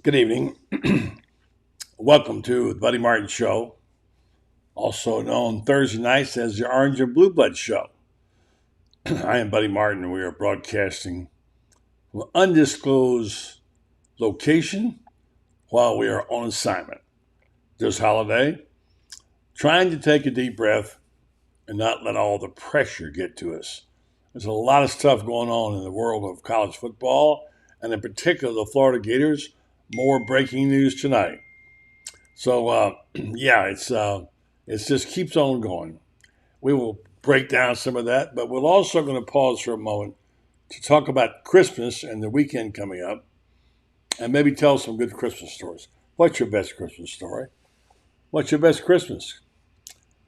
Good evening. Welcome to the Buddy Martin Show, also known Thursday nights as the Orange and Blue Blood Show. I am Buddy Martin, and we are broadcasting from an undisclosed location while we are on assignment this holiday, trying to take a deep breath and not let all the pressure get to us. There's a lot of stuff going on in the world of college football, and in particular the Florida Gators. More breaking news tonight. So, it just keeps on going. We will break down some of that, but we're also going to pause for a moment to talk about Christmas and the weekend coming up, and maybe tell some good Christmas stories. What's your best Christmas story? What's your best Christmas?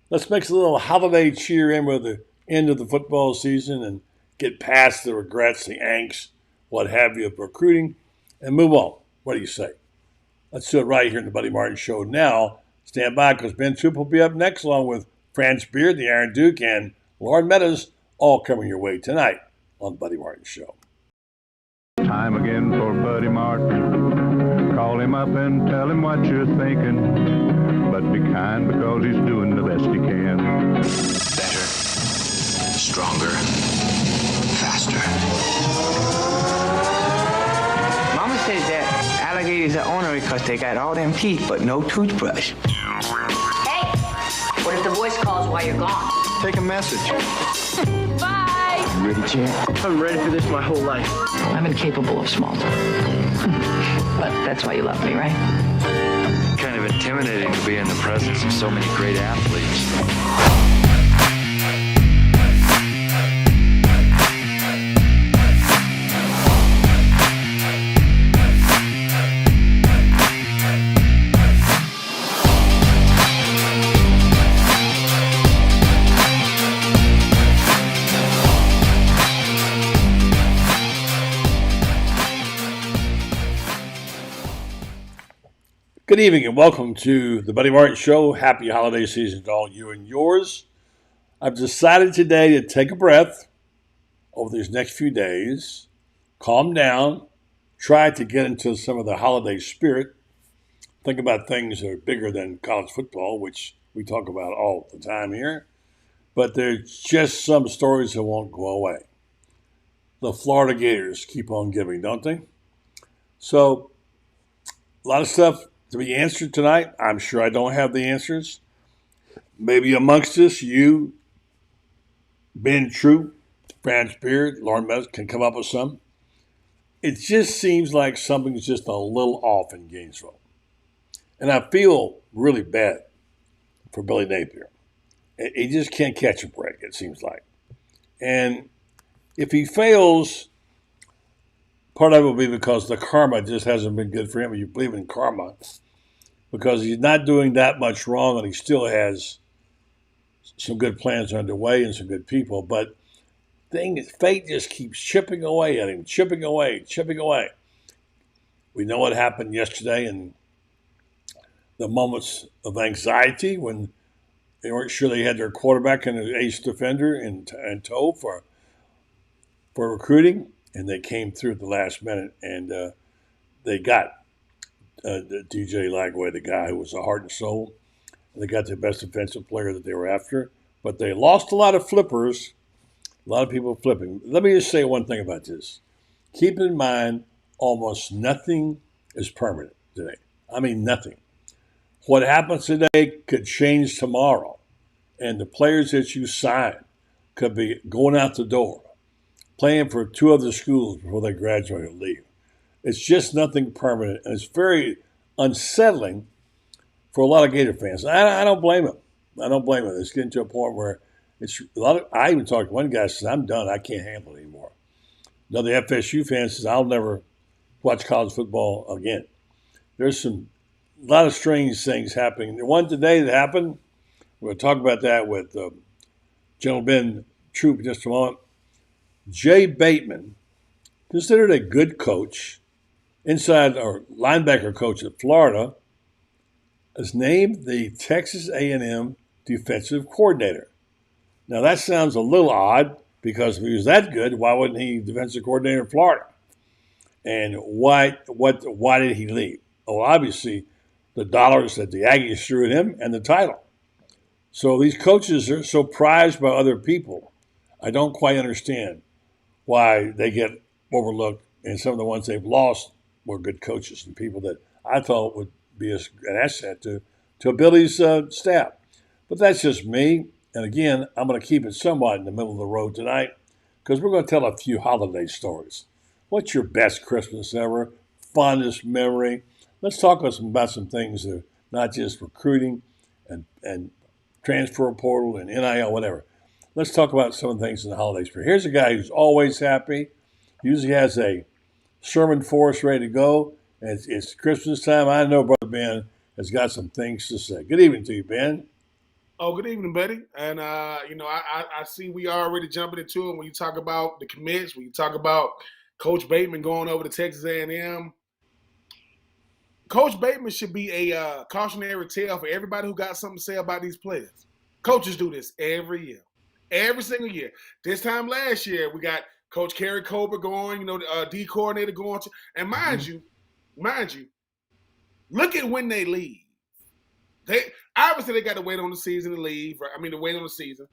Let's mix a little holiday cheer in with the end of the football season and get past the regrets, the angst, what have you, of recruiting, and move on. What do you say? Let's do it right here in the Buddy Martin Show now. Stand by because Ben Troupe will be up next along with Franz, the Iron Duke, and Loren Meadowsl, all coming your way tonight on the Buddy Martin Show. Time again for Buddy Martin. Call him up and tell him what you're thinking. But be kind because he's doing the best he can. Better, stronger, faster. Mama says that alligators are ornery because they got all them teeth but no toothbrush. Hey, what if the voice calls while you're gone? Take a message. Bye! You ready, champ? I'm ready for this my whole life. I'm incapable of small talk. But that's why you love me, right? Kind of intimidating to be in the presence of so many great athletes. Good evening and welcome to the Buddy Martin Show. Happy holiday season to all you and yours. I've decided today to take a breath over these next few days, calm down, try to get into some of the holiday spirit, think about things that are bigger than college football, which we talk about all the time here, but there's just some stories that won't go away. The Florida Gators keep on giving, don't they? So, a lot of stuff to be answered tonight. I'm sure I don't have the answers. Maybe amongst us, you, Ben Troupe, Franz, Loren Meadowsl can come up with some. It just seems like something's just a little off in Gainesville. And I feel really bad for Billy Napier. He just can't catch a break, it seems like. And if he fails, part of it will be because the karma just hasn't been good for him. You believe in karma because he's not doing that much wrong and he still has some good plans underway and some good people. But fate just keeps chipping away at him, chipping away. We know what happened yesterday in the moments of anxiety when they weren't sure they had their quarterback and an ace defender in tow for recruiting. And they came through at the last minute, and they got DJ Lagway, the guy who was a heart and soul. And they got the best defensive player that they were after. But they lost a lot of flippers, a lot of people flipping. Let me just say one thing about this. Keep in mind, almost nothing is permanent today. I mean, nothing. What happens today could change tomorrow. And the players that you sign could be going out the door, playing for two other schools before they graduate and leave. It's just nothing permanent, and it's very unsettling for a lot of Gator fans. I don't blame them. It's getting to a point where it's a lot of. I even talked to one guy who says, "I'm done. I can't handle it anymore." Another FSU fan says, "I'll never watch college football again." There's a lot of strange things happening. The one today that happened, we're going to talk about that with General Ben Troupe in just a moment. Jay Bateman, considered a good coach, inside or linebacker coach at Florida, is named the Texas A&M defensive coordinator. Now that sounds a little odd because if he was that good, why wasn't he defensive coordinator in Florida? And why did he leave? obviously, the dollars that the Aggies threw at him and the title. So these coaches are so prized by other people. I don't quite understand why they get overlooked, and some of the ones they've lost were good coaches and people that I thought would be an asset to Billy's staff. But that's just me. And again, I'm going to keep it somewhat in the middle of the road tonight because we're going to tell a few holiday stories. What's your best Christmas ever? Fondest memory? Let's talk about some things that are not just recruiting and transfer portal and NIL, whatever. Let's talk about some of the things in the holiday spirit. Here's a guy who's always happy, usually has a sermon for us ready to go. And it's Christmas time. I know Brother Ben has got some things to say. Good evening to you, Ben. Oh, good evening, buddy. And, I see we are already jumping into it when you talk about the commits, when you talk about Coach Bateman going over to Texas A&M. Coach Bateman should be a cautionary tale for everybody who got something to say about these players. Coaches do this every year, every single year. This time last year, we got Coach Kerry Colbert going, the D coordinator going. And mind you, look at when they leave. They obviously got to wait on the season to leave. Right? I mean, to wait on the season.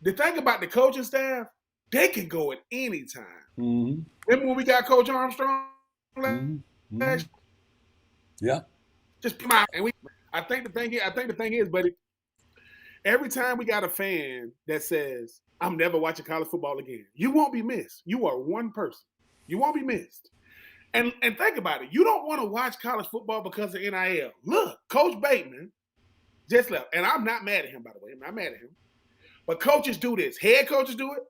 The thing about the coaching staff, they can go at any time. Mm-hmm. Remember when we got Coach Armstrong? Mm-hmm. Yeah. Just come out and I think the thing is, buddy, every time we got a fan that says, "I'm never watching college football again," you won't be missed. You are one person. You won't be missed. And think about it. You don't want to watch college football because of NIL. Look, Coach Bateman just left. And I'm not mad at him, by the way. I'm not mad at him. But coaches do this. Head coaches do it.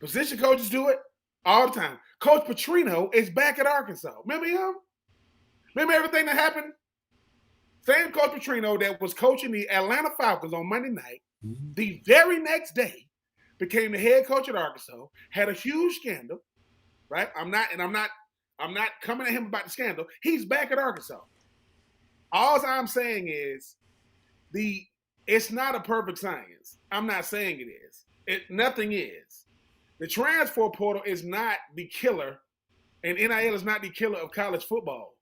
Position coaches do it all the time. Coach Petrino is back at Arkansas. Remember him? Remember everything that happened? Same Coach Petrino that was coaching the Atlanta Falcons on Monday night, the very next day became the head coach at Arkansas, had a huge scandal, right? I'm not coming at him about the scandal. He's back at Arkansas. All I'm saying is it's not a perfect science. I'm not saying it is. Nothing is. The transfer portal is not the killer, and NIL is not the killer of college football.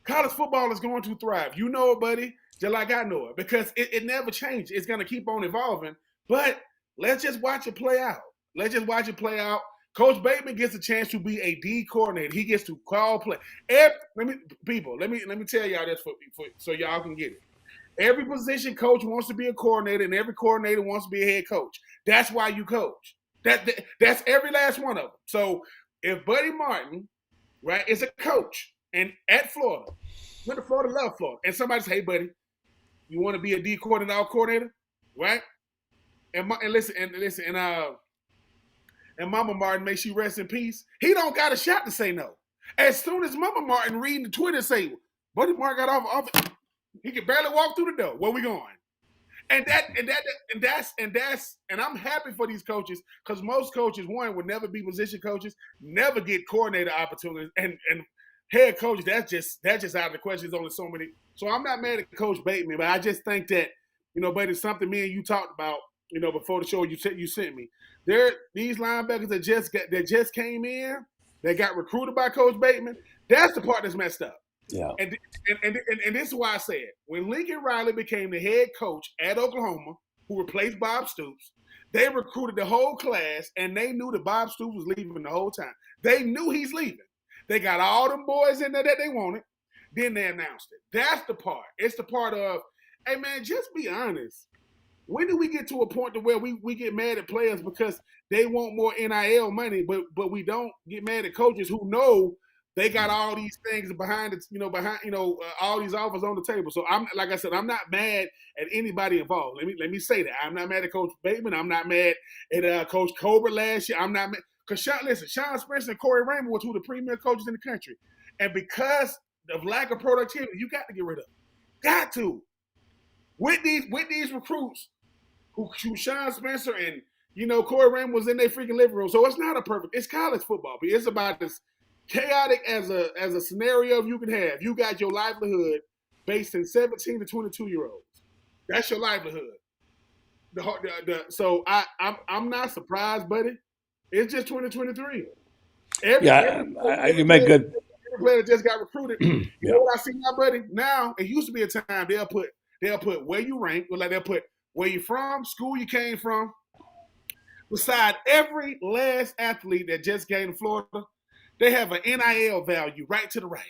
College football is going to thrive. You know it, buddy, just like I know it, because it never changes. It's going to keep on evolving, but let's just watch it play out. Let's just watch it play out. Coach Bateman gets a chance to be a D coordinator. He gets to call play. Let me tell y'all this so y'all can get it. Every position coach wants to be a coordinator, and every coordinator wants to be a head coach. That's why you coach. That's every last one of them. So if Buddy Martin, right, is a coach and at Florida, went to Florida, love Florida, and somebody says, "Hey, buddy, you want to be a D coordinator, right?" And Mama Martin, may she rest in peace. He don't got a shot to say no. As soon as Mama Martin reading the Twitter say, "Buddy Martin got off," he could barely walk through the door. Where we going? And I'm happy for these coaches because most coaches, one, would never be position coaches, never get coordinator opportunities, and head coaches. That's just out of the question. There's only so many. So I'm not mad at Coach Bateman, but I just think that but it's something me and you talked about. Before the show, you sent me. These linebackers that just came in, they got recruited by Coach Bateman. That's the part that's messed up. Yeah. And this is why I said when Lincoln Riley became the head coach at Oklahoma, who replaced Bob Stoops, they recruited the whole class, and they knew that Bob Stoops was leaving the whole time. They knew he's leaving. They got all them boys in there that they wanted. Then they announced it. That's the part. It's the part of, hey man, just be honest. When do we get to a point to where we get mad at players because they want more NIL money, but we don't get mad at coaches who know they got all these things behind all these offers on the table. So I'm not mad at anybody involved. Let me say that. I'm not mad at Coach Bateman. I'm not mad at Coach Colbert last year. I'm not mad because Sean Spencer and Corey Raymond were two of the premier coaches in the country, and because of lack of productivity, you got to get rid of them. Got to. With these recruits who Sean Spencer and Corey Raymond was in their freaking living room. So it's not a perfect. It's college football, but it's about as chaotic as a scenario you can have. You got your livelihood based in 17 to 22-year-olds. That's your livelihood. So I'm not surprised, buddy. It's just 2023. You make good. player that just got recruited. You Yeah. know what I see now, buddy? Now it used to be a time they'll put where you rank, or like they'll put where you from, school you came from. Beside every last athlete that just came to Florida, they have an NIL value right to the right.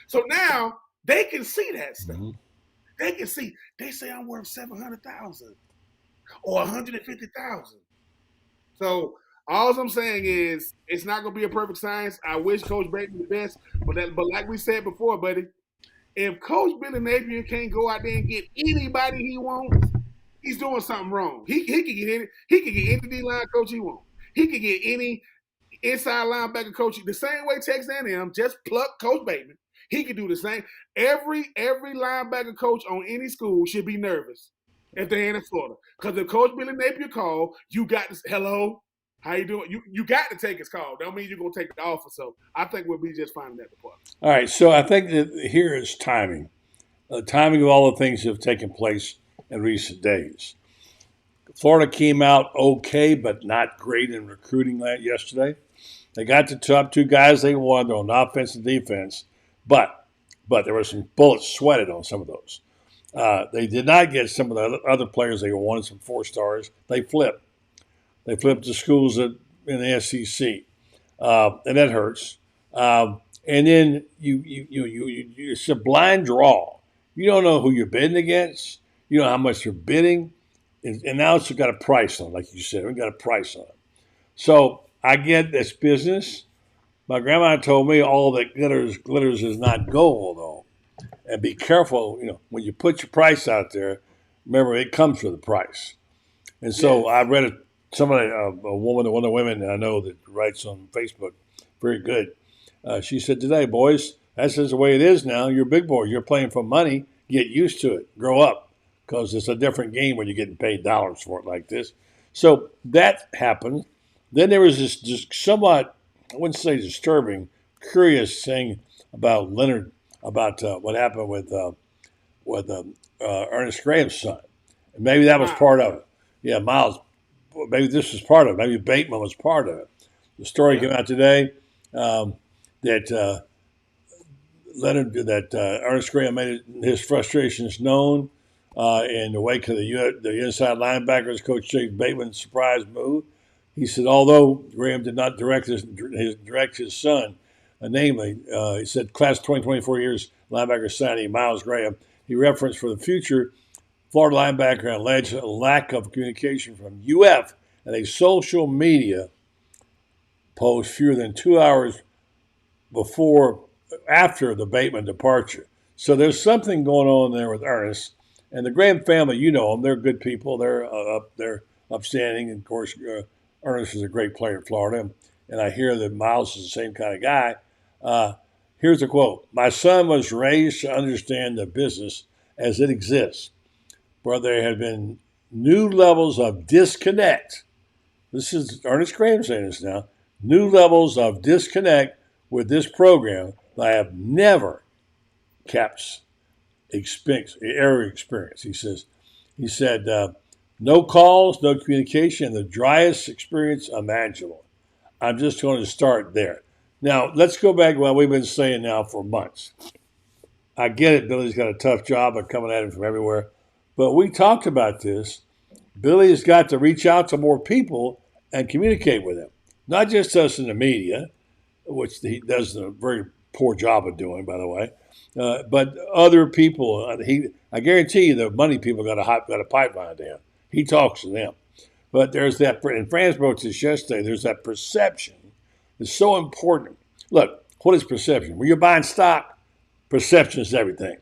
So now they can see that stuff. Mhm. They can see. They say I'm worth $700,000 or $150,000. So all I'm saying is it's not going to be a perfect science. I wish Coach Bateman the best, but like we said before, buddy, if Coach Billy Napier can't go out there and get anybody he wants, he's doing something wrong. He can get any D-line coach he wants. He can get any inside linebacker coach. The same way Texas A&M just plucked Coach Bateman. He can do the same. Every linebacker coach on any school should be nervous if they're in Florida. Because if Coach Billy Napier called, you got to, hello, how you doing? You got to take his call. Don't mean you're going to take the offer. So I think we'll be just fine in that department. All right, so I think that here is timing. The timing of all the things that have taken place in recent days. Florida came out okay, but not great in recruiting yesterday. They got the top two guys they wanted on offense and defense, but there were some bullets sweated on some of those. They did not get some of the other players they wanted, some 4 stars. They flipped. They flipped to schools in the SEC, and that hurts. And then it's a blind draw. You don't know who you're bidding against. You don't know how much you're bidding. And now it's got a price on it, like you said. We've got a price on it. So I get this business. My grandma told me all that glitters is not gold, though. And be careful, when you put your price out there, remember it comes with a price. And so I read a woman, one of the women I know that writes on Facebook, very good. She said today, boys, that's just the way it is now. You're big boys. You're playing for money. Get used to it. Grow up, because it's a different game when you're getting paid dollars for it like this. So that happened. Then there was this just somewhat, I wouldn't say disturbing, curious thing about Leonard, about what happened with Ernest Graham's son. And maybe that was part of it. Yeah, Miles, maybe this was part of it. Maybe Bateman was part of it. The story came out today that Ernest Graham made his frustrations known in the wake of the inside linebackers, Coach Jay Bateman's surprise move. He said, although Graham did not direct his son, namely, he said, class 2024 years linebacker signee Miles Graham, he referenced for the future Florida linebacker and alleged lack of communication from UF and a social media post fewer than 2 hours after the Bateman departure. So there's something going on there with Ernest. And the Graham family, you know them, they're good people. They're upstanding. And of course, Ernest is a great player in Florida. And I hear that Miles is the same kind of guy. Here's a quote. My son was raised to understand the business as it exists, where there have been new levels of disconnect. This is Ernest Graham saying this now. New levels of disconnect with this program that I have never ever experienced. He said, no calls, no communication, the driest experience imaginable. I'm just going to start there. Now, let's go back to what we've been saying now for months. I get it. Billy's got a tough job of coming at him from everywhere. But we talked about this. Billy's got to reach out to more people and communicate with them. Not just us in the media, which he does a very poor job of doing, by the way, but other people. I guarantee you the money people got a pipeline to him. He talks to them. But there's that, and Franz wrote this yesterday, there's that perception. It's so important. Look, what is perception? When you're buying stock, perception is everything.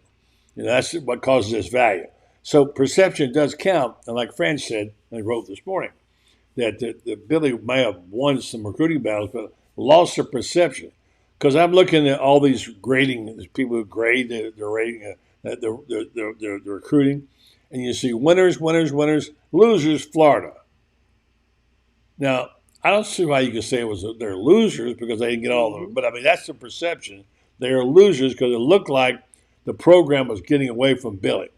That's what causes its value. So perception does count. And like Franz said, and he wrote this morning, that Billy may have won some recruiting battles, but lost their perception. Because I'm looking at all these people who grade their rating, their recruiting, and you see winners, losers, Florida. Now, I don't see why you could say they're losers because they didn't get all of them. But, I mean, that's the perception. They are losers because it looked like the program was getting away from Billy.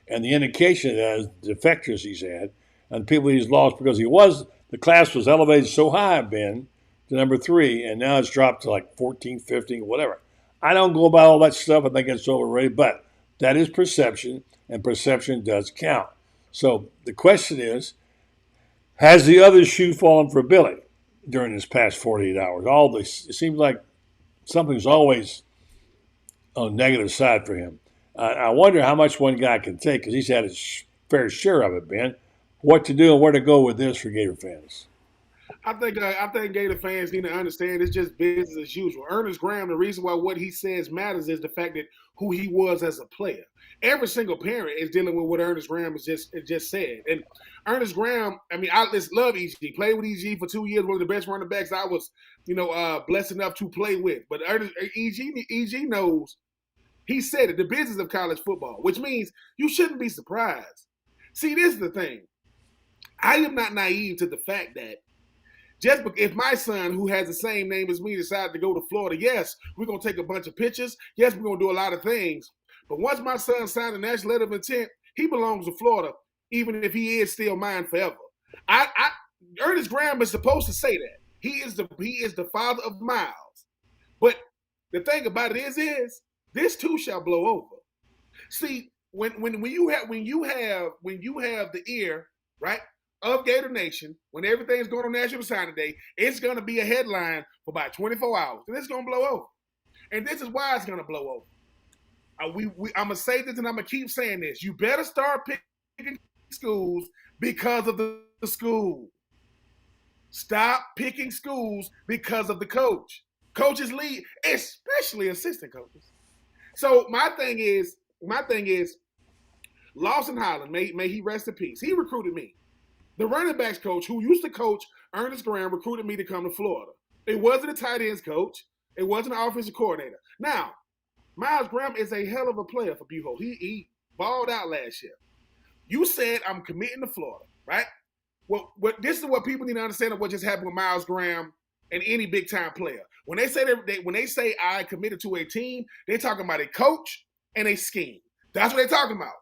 And the indication is defectors he's had and people he's lost because the class was elevated so high, Ben, to number 3, and now it's dropped to like 14, 15, whatever. I don't go about all that stuff. I think it's overrated, but that is perception, and perception does count. So the question is, has the other shoe fallen for Billy during this past 48 hours? All this, it seems like something's always on the negative side for him. I wonder how much one guy can take, because he's had his fair share of it, Ben. What to do and where to go with this for Gator fans? I think Gator fans need to understand it's just business as usual. Ernest Graham, the reason why what he says matters is the fact that who he was as a player. Every single parent is dealing with what Ernest Graham has just said. And Ernest Graham, I mean, I just love EG. Played with EG for 2 years, one of the best running backs I was, blessed enough to play with. But EG knows, he said it, the business of college football, which means you shouldn't be surprised. See, this is the thing. I am not naive to the fact that just if my son, who has the same name as me, decided to go to Florida, yes, we're going to take a bunch of pictures. Yes, we're going to do a lot of things. But once my son signed a national letter of intent, he belongs to Florida, even if he is still mine forever. Ernest Graham is supposed to say that. He is the father of Miles. But the thing about it is this too shall blow over. See, when you have the ear, right, of Gator Nation, when everything's going on National Signing Day, it's going to be a headline for about 24 hours, and it's going to blow over. And this is why it's going to blow over. I'm going to say this, and I'm going to keep saying this. You better start picking schools because of the school. Stop picking schools because of the coach. Coaches lead, especially assistant coaches. So my thing is, Lawson Holland, may he rest in peace. He recruited me. The running backs coach who used to coach Ernest Graham recruited me to come to Florida. It wasn't a tight ends coach. It wasn't an offensive coordinator. Now, Miles Graham is a hell of a player for Buho. He balled out last year. You said I'm committing to Florida, right? Well, this is what people need to understand of what just happened with Miles Graham and any big time player. When they say I committed to a team, they're talking about a coach and a scheme. That's what they're talking about.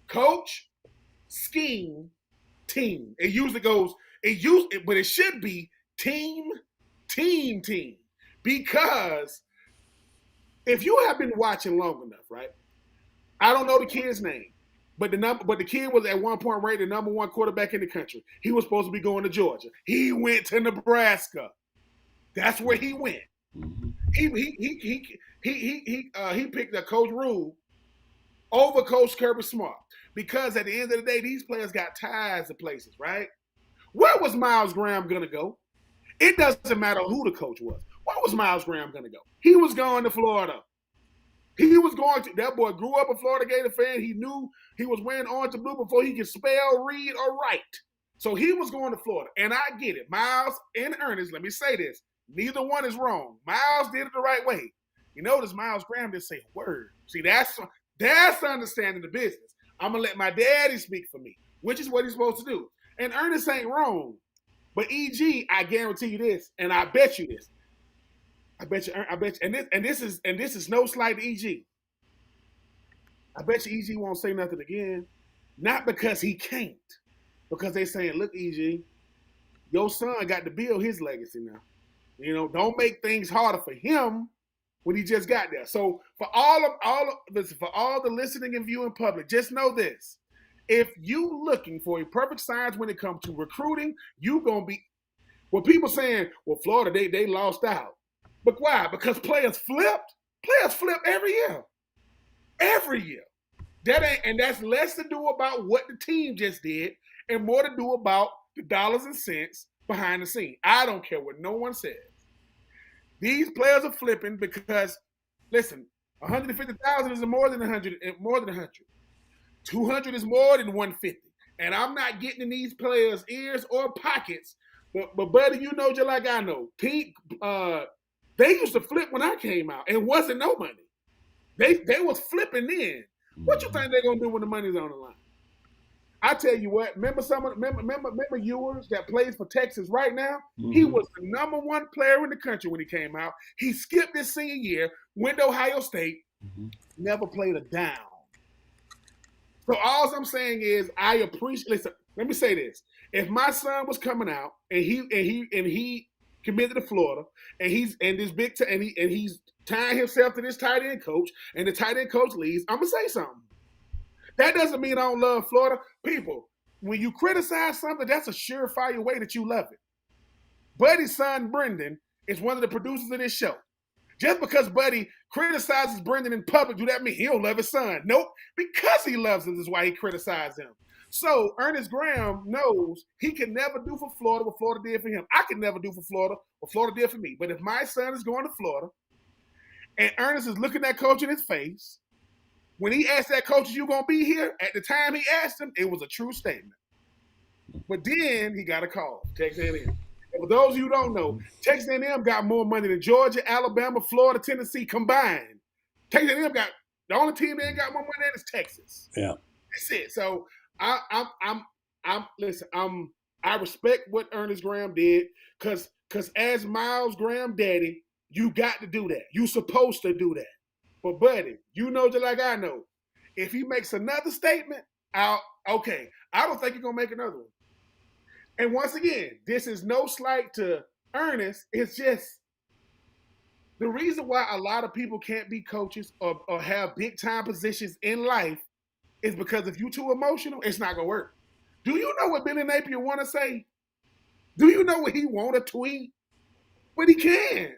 Coach, scheme, team. It usually goes, but it should be team. Because if you have been watching long enough, right? I don't know the kid's name, but the kid was at one point rated the number 1 quarterback in the country. He was supposed to be going to Georgia. He went to Nebraska. That's where he went. He picked up Coach Rule over Coach Kirby Smart. Because at the end of the day, these players got ties to places, right? Where was Miles Graham going to go? It doesn't matter who the coach was. Where was Miles Graham going to go? He was going to Florida. That boy grew up a Florida Gator fan. He knew he was wearing orange and blue before he could spell, read, or write. So he was going to Florida. And I get it. Miles and Ernest, let me say this. Neither one is wrong. Miles did it the right way. You notice Miles Graham didn't say a word. See, that's understanding the business. I'm going to let my daddy speak for me, which is what he's supposed to do. And Ernest ain't wrong. But EG, I guarantee you this, and I bet you this. I bet you, and this is no slight to EG. I bet you EG won't say nothing again. Not because he can't. Because they're saying, look, EG, your son got to build his legacy now. Don't make things harder for him when he just got there. So for all the listening and viewing public, just know this. If you looking for a perfect science when it comes to recruiting, you gonna be people saying, well, Florida, they lost out. But why? Because players flipped. Players flip every year. Every year. That's less to do about what the team just did and more to do about the dollars and cents behind the scene. I don't care what no one says. These players are flipping because, listen, 150,000 is more than 100. 200 is more than 150. And I'm not getting in these players' ears or pockets. But buddy, you know just like I know. They used to flip when I came out. And it wasn't no money. They was flipping then. What you think they're gonna do when the money's on the line? I tell you what, remember Ewers that plays for Texas right now? Mm-hmm. He was the number 1 player in the country when he came out. He skipped his senior year, went to Ohio State, never played a down. So all I'm saying is I appreciate. Listen, let me say this: if my son was coming out and he committed to Florida, and he's tying himself to this tight end coach, and the tight end coach leaves. I'm gonna say something. That doesn't mean I don't love Florida. People, when you criticize something, that's a surefire way that you love it. Buddy's son, Brendan, is one of the producers of this show. Just because Buddy criticizes Brendan in public, do that mean he don't love his son? Nope. Because he loves him is why he criticized him. So Ernest Graham knows he can never do for Florida what Florida did for him. I can never do for Florida what Florida did for me. But if my son is going to Florida and Ernest is looking that coach in his face, when he asked that coach, "You gonna be here?" At the time he asked him, it was a true statement. But then he got a call, Texas A&M. For those of you who don't know, Texas A&M got more money than Georgia, Alabama, Florida, Tennessee combined. Texas A&M got the only team that ain't got more money than is Texas. Yeah, that's it. So I respect what Ernest Graham did because as Miles Graham daddy, you got to do that. You supposed to do that. But buddy, you know just like I know, if he makes another statement, I don't think he's gonna make another one. And once again, this is no slight to Ernest. It's just the reason why a lot of people can't be coaches or have big time positions in life is because if you're too emotional, it's not gonna work. Do you know what Ben Napier want to say? Do you know what he want to tweet? But he can't.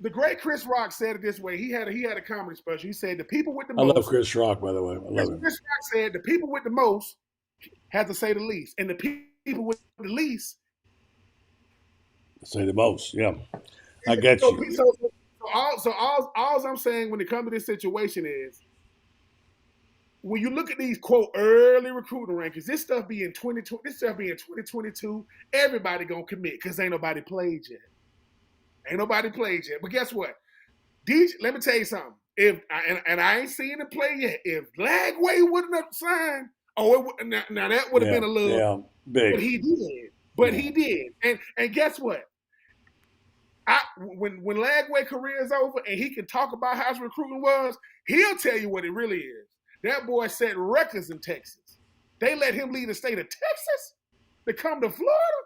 The great Chris Rock said it this way. He had a comedy special. He said the people with the most. I love Chris Rock, by the way. I love him. Chris Rock said the people with the most have to say the least, and the people with the least say the most. Yeah, I get you. So all I'm saying when it comes to this situation is, when you look at these quote early recruiting rankings, this stuff be in 2022. Everybody gonna commit because ain't nobody played yet. But guess what? Let me tell you something. And I ain't seen him play yet. If Lagway wouldn't have signed, now that would have been a little big. But he did. And guess what? When Lagway career is over and he can talk about how his recruiting was, he'll tell you what it really is. That boy set records in Texas. They let him lead the state of Texas to come to Florida.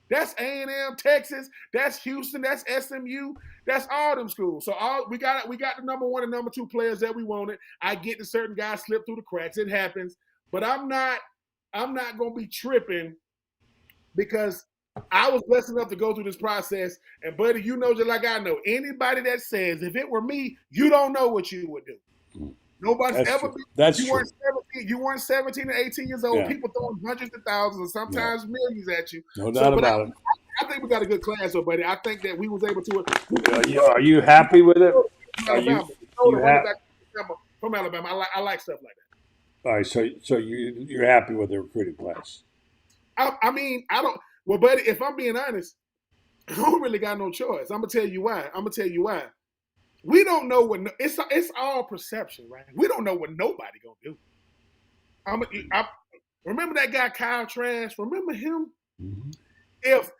That's A&M, Texas. That's Houston. That's SMU. That's all them schools. So we got the number one and number two players that we wanted. I get that certain guys slip through the cracks. It happens. But I'm not gonna be tripping because I was blessed enough to go through this process. And buddy, you know just like I know. Anybody that says if it were me, you don't know what you would do. Nobody's ever been. That's you weren't 17. You weren't 17 or 18 years old. Yeah. People throwing hundreds of thousands and sometimes millions at you. No doubt about it. I think we got a good class, though, buddy. I think that we was able to. Are you happy with it? From Alabama. I like stuff like that. All right, so you're happy with the recruiting class? I mean, I don't. Well, buddy, if I'm being honest, I don't really got no choice. I'm gonna tell you why. We don't know what it's all perception, right? We don't know what nobody gonna do. I remember that guy Kyle Trask. Remember him? Mm-hmm. If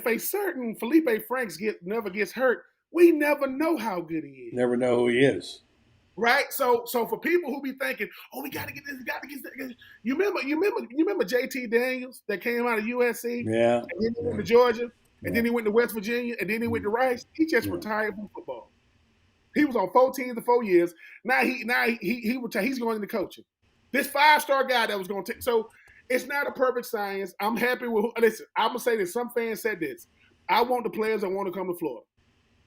a certain Felipe Franks never gets hurt, we never know how good he is. Never know who he is. Right? So for people who be thinking, oh, we gotta get this, you remember JT Daniels that came out of USC? Yeah. And then he went to Georgia, and then he went to West Virginia, and then he went to Rice. He just retired from football. He was on 4 teams in 4 years. Now he retired. He's going into coaching. This 5-star guy that was going to take. So it's not a perfect science. I'm happy with. Listen, I'm gonna say this. Some fans said this. I want the players that want to come to Florida.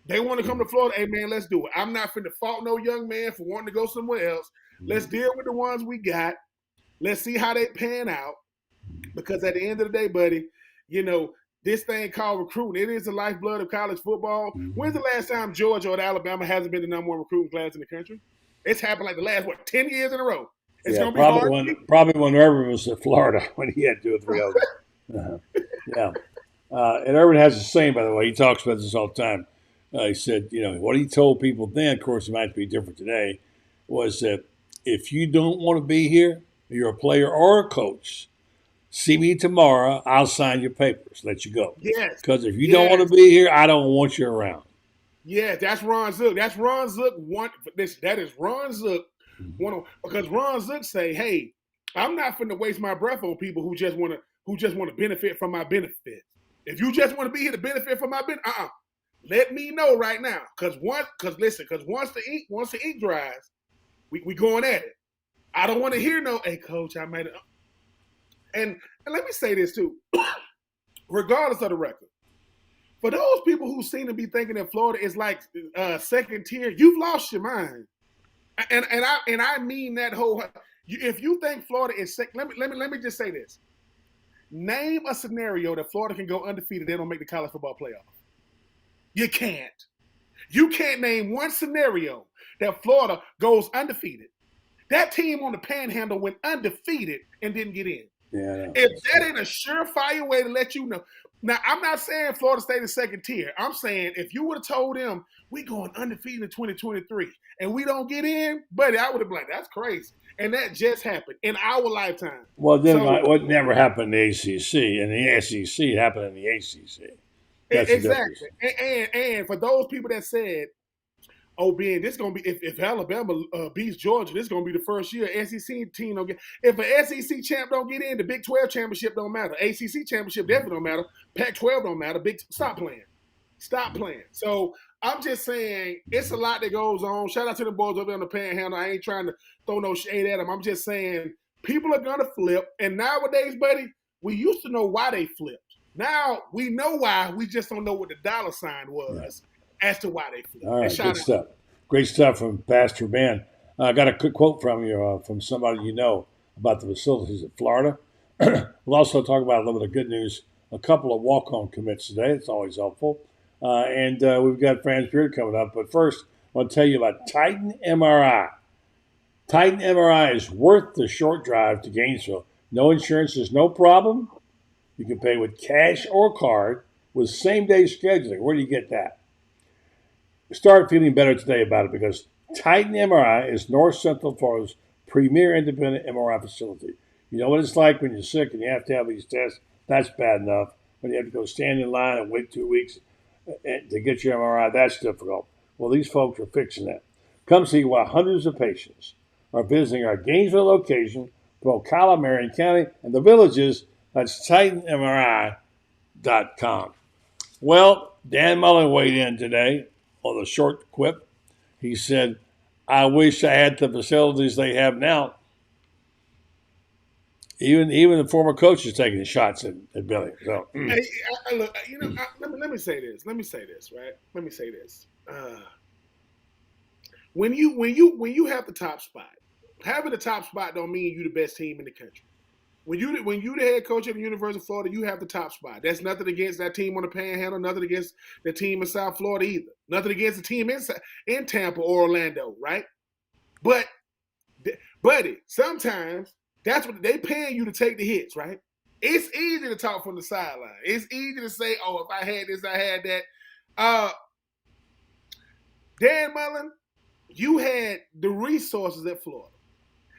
They want to come to Florida. Hey man, let's do it. I'm not finna fault no young man for wanting to go somewhere else. Let's deal with the ones we got. Let's see how they pan out. Because at the end of the day, buddy, you know. This thing called recruiting, it is the lifeblood of college football. When's the last time Georgia or Alabama hasn't been the number one recruiting class in the country? It's happened like the last, 10 years in a row. It's going to be hard. Probably when Urban was at Florida when he had 2 or 3 of them. Yeah. And Urban has the same, by the way. He talks about this all the time. He said, what he told people then, of course, it might be different today, was that if you don't want to be here, you're a player or a coach, see me tomorrow, I'll sign your papers, let you go. Yes. Because if you don't want to be here, I don't want you around. Yeah, that's Ron Zook. That's Ron Zook. That is Ron Zook. Because Ron Zook say, hey, I'm not finna waste my breath on people who just want to benefit from my benefit. If you just want to be here to benefit from my benefit, let me know right now. Because once the ink dries, we going at it. I don't want to hear no, hey, coach, I made it. And let me say this too, regardless of the record. For those people who seem to be thinking that Florida is like second tier, you've lost your mind. And I mean that whole. If you think Florida is second, let me just say this. Name a scenario that Florida can go undefeated. They don't make the college football playoff. You can't. You can't name one scenario that Florida goes undefeated. That team on the Panhandle went undefeated and didn't get in. Yeah. If that ain't a surefire way to let you know. Now, I'm not saying Florida State is second tier. I'm saying if you would have told them we going undefeated in 2023 and we don't get in, buddy, I would have been like, that's crazy. And that just happened in our lifetime. Well, then what never happened in the ACC and the SEC happened in the ACC. That's exactly. And for those people that said, oh, Ben, this is going to be, if Alabama beats Georgia, this is going to be the first year SEC team don't get. If an SEC champ don't get in, the Big 12 championship don't matter. ACC championship definitely don't matter. Pac-12 don't matter. Stop playing. Stop playing. So I'm just saying it's a lot that goes on. Shout out to the boys over there on the Panhandle. I ain't trying to throw no shade at them. I'm just saying people are going to flip. And nowadays, buddy, we used to know why they flipped. Now we know why. We just don't know what the dollar sign was as to why they flipped. All right, good stuff. Great stuff from Pastor Ben. I got a quick quote from you, from somebody you know about the facilities in Florida. We'll also talk about a little bit of good news. A couple of walk-on commits today. It's always helpful. And we've got Franz coming up. But first, I want to tell you about Titan MRI. Titan MRI is worth the short drive to Gainesville. No insurance is no problem. You can pay with cash or card with same-day scheduling. Where do you get that? Start feeling better today about it because Titan MRI is North Central Florida's premier independent MRI facility. You know what it's like when you're sick and you have to have these tests? That's bad enough. When you have to go stand in line and wait 2 weeks to get your MRI, that's difficult. Well, these folks are fixing that. Come see why hundreds of patients are visiting our Gainesville location for Ocala, Marion County, and the villages. That's TitanMRI.com. Well, Dan Mullen weighed in today on the short quip. He said, I wish I had the facilities they have now. Even the former coach is taking shots at Billy. So, hey, look, let me say this. Right? Let me say this. When you have the top spot, having the top spot don't mean you're the best team in the country. When you the head coach at the University of Florida, you have the top spot. That's nothing against that team on the Panhandle, nothing against the team in South Florida either. Nothing against the team in Tampa or Orlando, right? But, buddy, sometimes that's what they paying you to take the hits, right? It's easy to talk from the sideline. It's easy to say, oh, if I had this, I had that. Dan Mullen, you had the resources at Florida.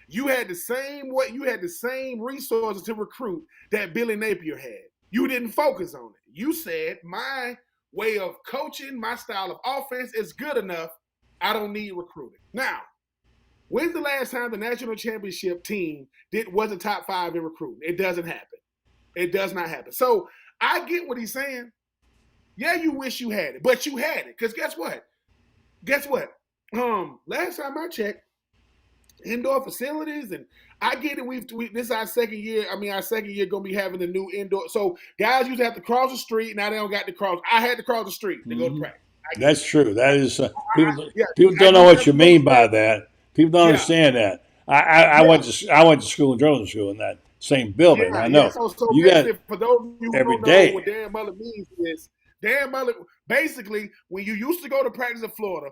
You had the same resources to recruit that Billy Napier had. You didn't focus on it. You said, my way of coaching, my style of offense is good enough. I don't need recruiting. Now, when's the last time the national championship team wasn't top 5 in recruiting? It doesn't happen. It does not happen. So I get what he's saying. Yeah, you wish you had it, but you had it. Because guess what? Last time I checked, indoor facilities, and I get it. This is our second year. Our second year gonna be having the new indoor. So guys used to have to cross the street. Now they don't got to cross. I had to cross the street to go to practice. That's true. That is people don't know what you mean by that. People don't understand that. I went to school in journalism school in that same building. I know. So you got for those of you who every don't day. know what Dan Mullen means is Dan Mullen basically when you used to go to practice in Florida,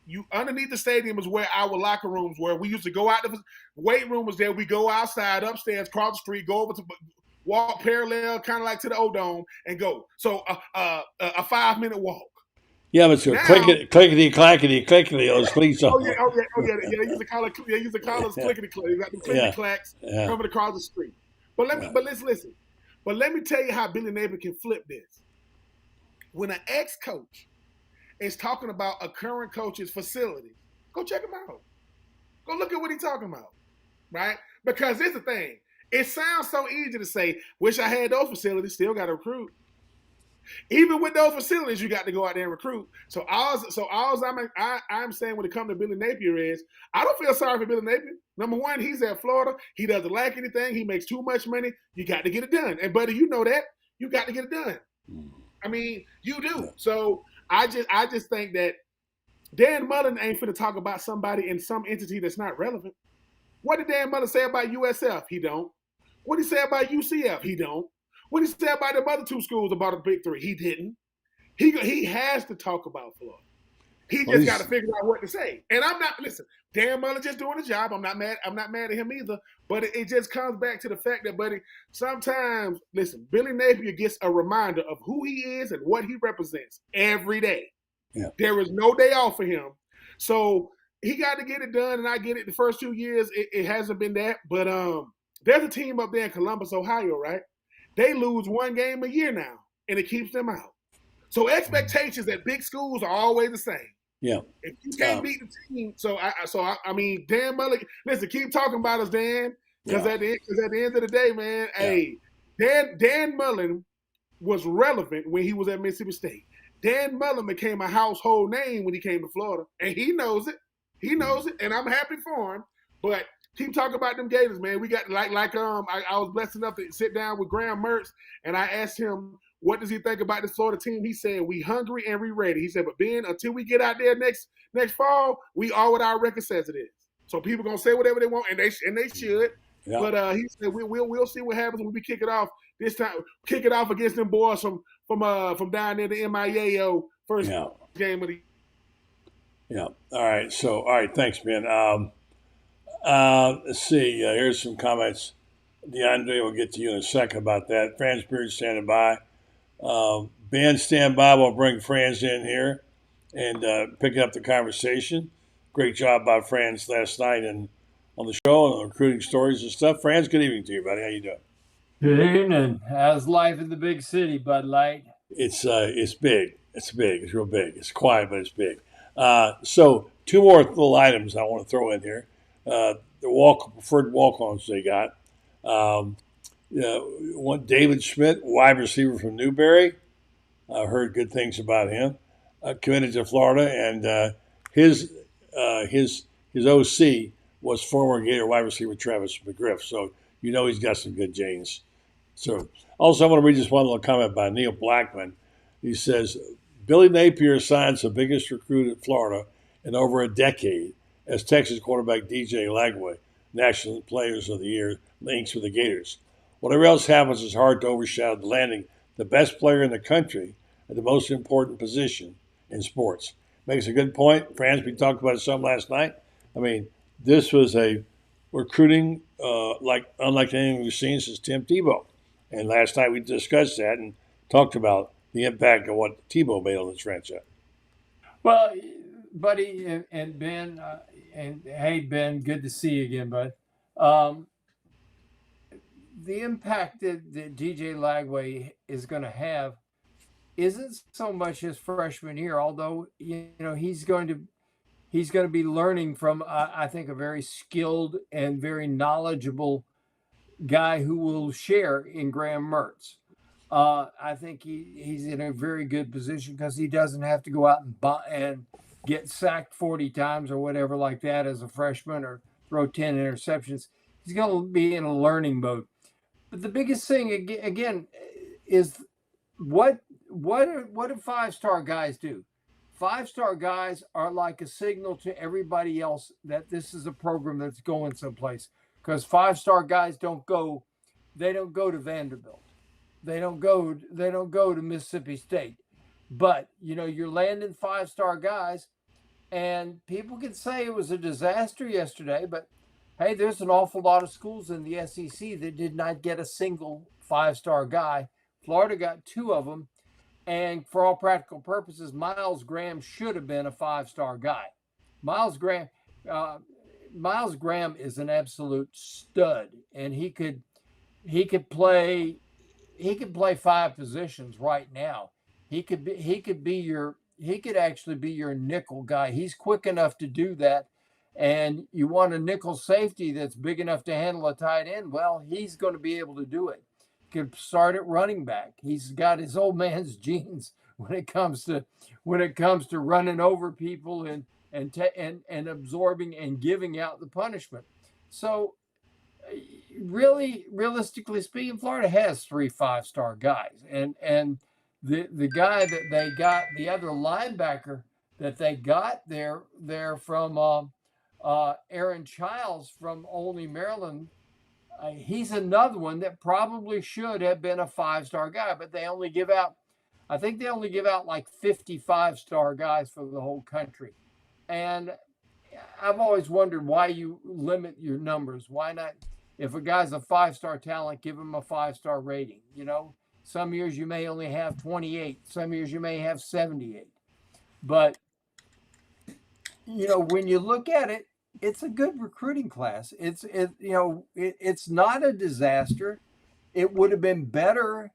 you underneath the stadium is where our locker rooms were. We used to go out. The weight room was there. We go outside, upstairs, cross the street, go over to walk parallel, kind of like to the O-Dome, and go. So a 5-minute walk. Yeah, but so clickety clickety those cleats on. Oh yeah. They used to call us clickety clack. You got the clickety clacks coming across the street. Let's listen. But let me tell you how Billy Napier can flip this. When an ex-coach is talking about a current coach's facility, go check him out. Go look at what he's talking about, right? Because here's the thing. It sounds so easy to say, wish I had those facilities, still got to recruit. Even with those facilities, you got to go out there and recruit. So all I'm saying when it comes to Billy Napier is, I don't feel sorry for Billy Napier. Number one, he's at Florida. He doesn't lack anything. He makes too much money. You got to get it done. And buddy, you know that. You got to get it done. I mean, you do. So I just think that Dan Mullen ain't finna talk about somebody in some entity that's not relevant. What did Dan Mullen say about USF? He don't. What did he say about UCF? He don't. What did he say about the other two schools about the Big Three? He didn't. He has to talk about Florida. He just got to figure out what to say. And I'm not, listen, Dan Mullen just doing the job. I'm not mad at him either. But it just comes back to the fact that, buddy, sometimes, listen, Billy Napier gets a reminder of who he is and what he represents every day. Yeah. There is no day off for him. So he got to get it done, and I get it. The first 2 years, it hasn't been that. But there's a team up there in Columbus, Ohio, right? They lose one game a year now, and it keeps them out. So expectations at big schools are always the same. Yeah. If you can't beat the team, I mean, Dan Mullen, listen, keep talking about us, Dan, because at the end of the day, man, hey, Dan Mullen was relevant when he was at Mississippi State. Dan Mullen became a household name when he came to Florida, and he knows it. He knows it, and I'm happy for him. But keep talking about them Gators, man. We got I was blessed enough to sit down with Graham Mertz, and I asked him, what does he think about this Florida team? He said, we hungry and we ready. He said, but Ben, until we get out there next fall, we are what our record says it is. So people gonna say whatever they want, and they should. Yeah. But he said we'll see what happens when we kick it off this time. Kick it off against them boys from down there, the MIAO first game of the year. Yeah. All right. Thanks, Ben. Let's see. Here's some comments. DeAndre will get to you in a second about that. Franz Beard standing by. Ben, stand by. We'll bring Franz in here and pick up the conversation. Great job by Franz last night and on the show and the recruiting stories and stuff. Franz, good evening to you, buddy. How you doing? Good evening. How's life in the big city, Bud Light? It's big. It's big. It's real big. It's quiet, but it's big. So two more little items I want to throw in here. The preferred walk-ons they got. One David Schmidt, wide receiver from Newberry. I heard good things about him. Committed to Florida, and his OC was former Gator wide receiver Travis McGriff. So he's got some good genes. So also I want to read just one little comment by Neil Blackman. He says Billy Napier signs the biggest recruit at Florida in over a decade as Texas quarterback DJ Lagway, National Players of the Year, links with the Gators. Whatever else happens, it's hard to overshadow the landing the best player in the country at the most important position in sports. Makes a good point. Franz, we talked about it some last night. I mean, this was a recruiting unlike anything we've seen since Tim Tebow. And last night we discussed that and talked about the impact of what Tebow made on this franchise. Well, buddy, and Ben, and hey, Ben, good to see you again, bud. The impact that DJ Lagway is going to have isn't so much his freshman year, although he's going to be learning from I think a very skilled and very knowledgeable guy who will share in Graham Mertz. I think he's in a very good position because he doesn't have to go out and get sacked 40 times or whatever like that as a freshman or throw 10 interceptions. He's going to be in a learning mode. But the biggest thing again is what do five-star guys do? Five-star guys are like a signal to everybody else that this is a program that's going someplace. Because five-star guys don't go to Vanderbilt. They don't go to Mississippi State. But, you're landing five-star guys, and people can say it was a disaster yesterday, but hey, there's an awful lot of schools in the SEC that did not get a single five-star guy. Florida got two of them, and for all practical purposes, Miles Graham should have been a five-star guy. Miles Graham is an absolute stud, and he could play five positions right now. He could actually be your nickel guy. He's quick enough to do that. And you want a nickel safety that's big enough to handle a tight end. Well, he's going to be able to do it. could start at running back. He's got his old man's genes when it comes to running over people and absorbing and giving out the punishment. So really, realistically speaking, Florida has 3 5-star guys, and the guy that they got, the other linebacker that they got there from Aaron Childs from Olney, Maryland. He's another one that probably should have been a 5-star guy, but they only give out, I think they only give out like 55-star guys for the whole country. And I've always wondered why you limit your numbers. Why not, if a guy's a 5-star talent, give him a 5-star rating? You know, some years you may only have 28, some years you may have 78. But, you know, when you look at it, it's a good recruiting class. It's not a disaster. It would have been better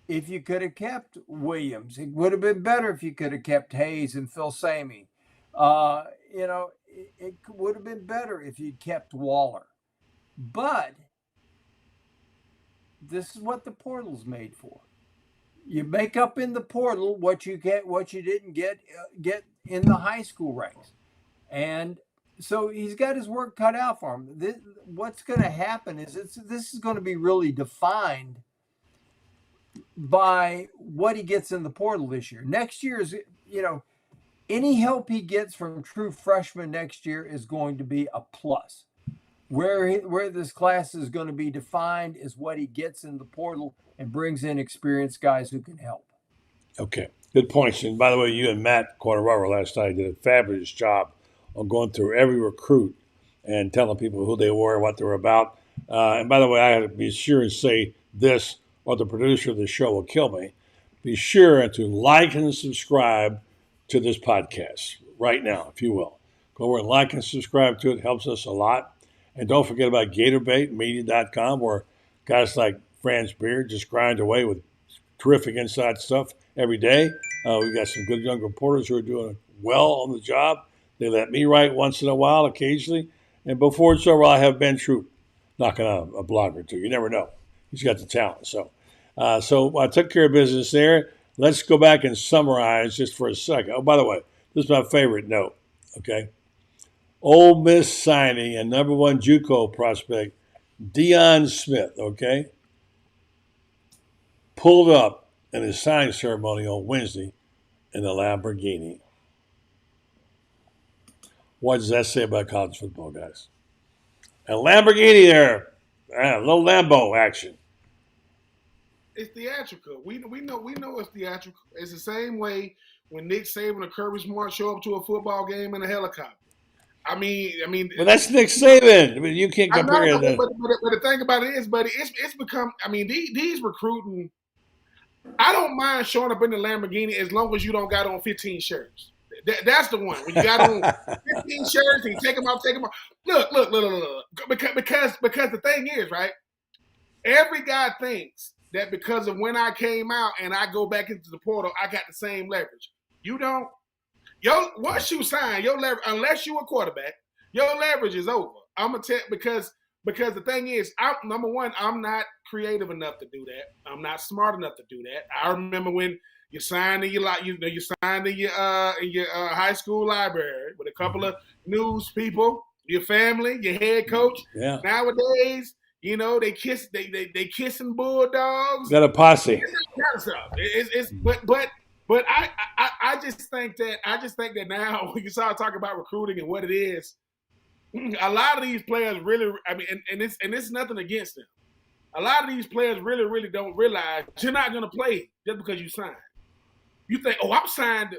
if you could have kept Williams. It would have been better if you could have kept Hayes and Phil Samey. It would have been better if you'd kept Waller. But this is what the portal's made for. You make up in the portal what you didn't get in the high school ranks. And so he's got his work cut out for him. What's going to happen is this is going to be really defined by what he gets in the portal this year. Next year is, any help he gets from true freshmen next year is going to be a plus. Where this class is going to be defined is what he gets in the portal and brings in experienced guys who can help. Okay, good points. And by the way, you and Matt Quartararo last night did a fabulous job on going through every recruit and telling people who they were, what they were about. And by the way, I had to be sure and say this, or the producer of the show will kill me. Be sure to like and subscribe to this podcast right now, if you will. Go over and like and subscribe to it. It helps us a lot. And don't forget about GatorbaitMedia.com, where guys like Franz Beard just grind away with terrific inside stuff every day. We've got some good young reporters who are doing well on the job. They let me write once in a while, occasionally. And before it's over, I have Ben Troupe knocking out a blog or two. You never know. He's got the talent. So I took care of business there. Let's go back and summarize just for a second. Oh, by the way, this is my favorite note, okay? Ole Miss signing and number 1 JUCO prospect, Deion Smith, okay? Pulled up in his signing ceremony on Wednesday in a Lamborghini. What does that say about college football, guys? A Lamborghini there. A little Lambo action. It's theatrical. We know it's theatrical. It's the same way when Nick Saban or Kirby Smart show up to a football game in a helicopter. I mean. Well, that's Nick Saban. I mean, you can't compare that. But the thing about it is, buddy, it's become. I mean, these recruiting. I don't mind showing up in the Lamborghini as long as you don't got on 15 shirts. That's the one. When you got on 15 shirts and you take them off. Look. Because the thing is, right? Every guy thinks that because of when I came out and I go back into the portal, I got the same leverage. You don't. Once you sign, your leverage, unless you're a quarterback, your leverage is over. I'm gonna tell because the thing is, number one, I'm not creative enough to do that. I'm not smart enough to do that. I remember when you signed in your high school library with a couple of news people, your family, your head coach. Yeah. Nowadays, they kissing bulldogs. Got a posse. But I just think that now when you start talking about recruiting and what it is, a lot of these players really, I mean, and it's nothing against them. A lot of these players really, really don't realize you're not going to play just because you signed. You think, oh, I'm signed.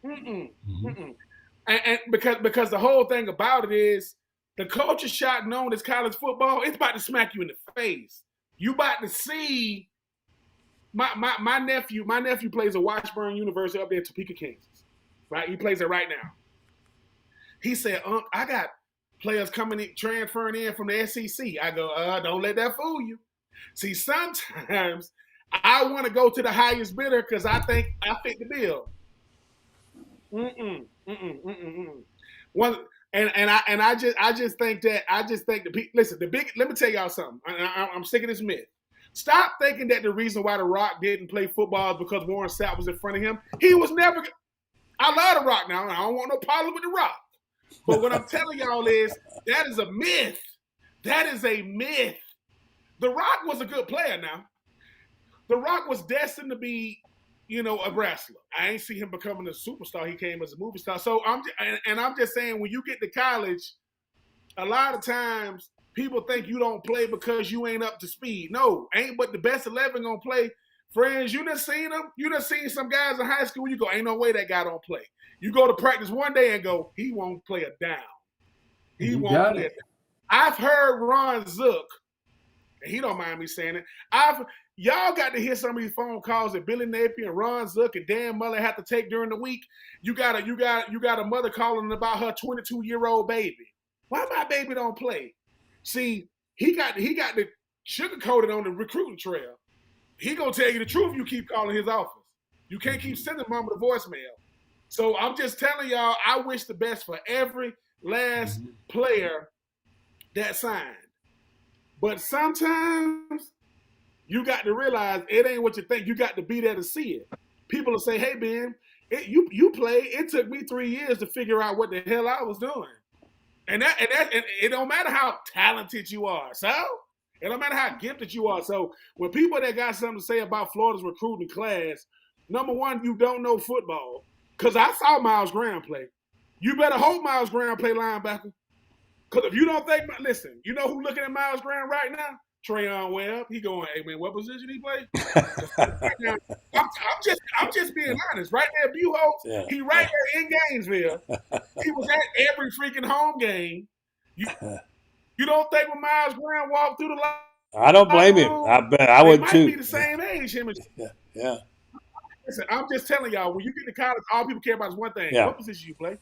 And because the whole thing about it is the culture shock known as college football, it's about to smack you in the face. You about to see my nephew plays at Washburn University up there in Topeka, Kansas. Right? He plays there right now. He said, I got players transferring in from the SEC. I go, don't let that fool you. See, sometimes I want to go to the highest bidder because I think I fit the bill. I just think let me tell y'all something. I'm sick of this myth. Stop thinking that the reason why The Rock didn't play football is because Warren Sapp was in front of him. He was never. I love The Rock now, and I don't want no problem with The Rock. But what I'm telling y'all is that is a myth. That is a myth. The Rock was a good player now. The Rock was destined to be, a wrestler. I ain't see him becoming a superstar. He came as a movie star. So I'm just saying, when you get to college, a lot of times people think you don't play because you ain't up to speed. No, ain't but the best 11 gonna play. Friends, you done seen them. You done seen some guys in high school. You go, ain't no way that guy don't play. You go to practice one day and go, he won't play a down. He won't play a down. I've heard Ron Zook, and he don't mind me saying it. Y'all got to hear some of these phone calls that Billy Napier and Ron Zook and Dan Muller have to take during the week. You got a mother calling about her 22-year-old baby. Why my baby don't play? See, he got the sugar-coated on the recruiting trail. He gonna tell you the truth. You keep calling his office. You can't keep sending mama the voicemail. So I'm just telling y'all, I wish the best for every last player that signed. But sometimes you got to realize it ain't what you think. You got to be there to see it. People will say, hey, Ben, you played. It took me 3 years to figure out what the hell I was doing. And it don't matter how talented you are. So it don't matter how gifted you are. So when people that got something to say about Florida's recruiting class, number one, you don't know football. Because I saw Miles Graham play. You better hope Miles Graham play linebacker. Because if you don't think, listen, you know who looking at Miles Graham right now? Trayon Webb. He going, hey, man, what position he play? I'm just being honest. Right there, Buchholz, he right there in Gainesville. He was at every freaking home game. You don't think when Miles Graham walked through the line? I don't blame him. I bet I would too. Might be the same age, him and yeah. Listen, I'm just telling y'all, when you get to college, all people care about is one thing. Yeah. What position you play?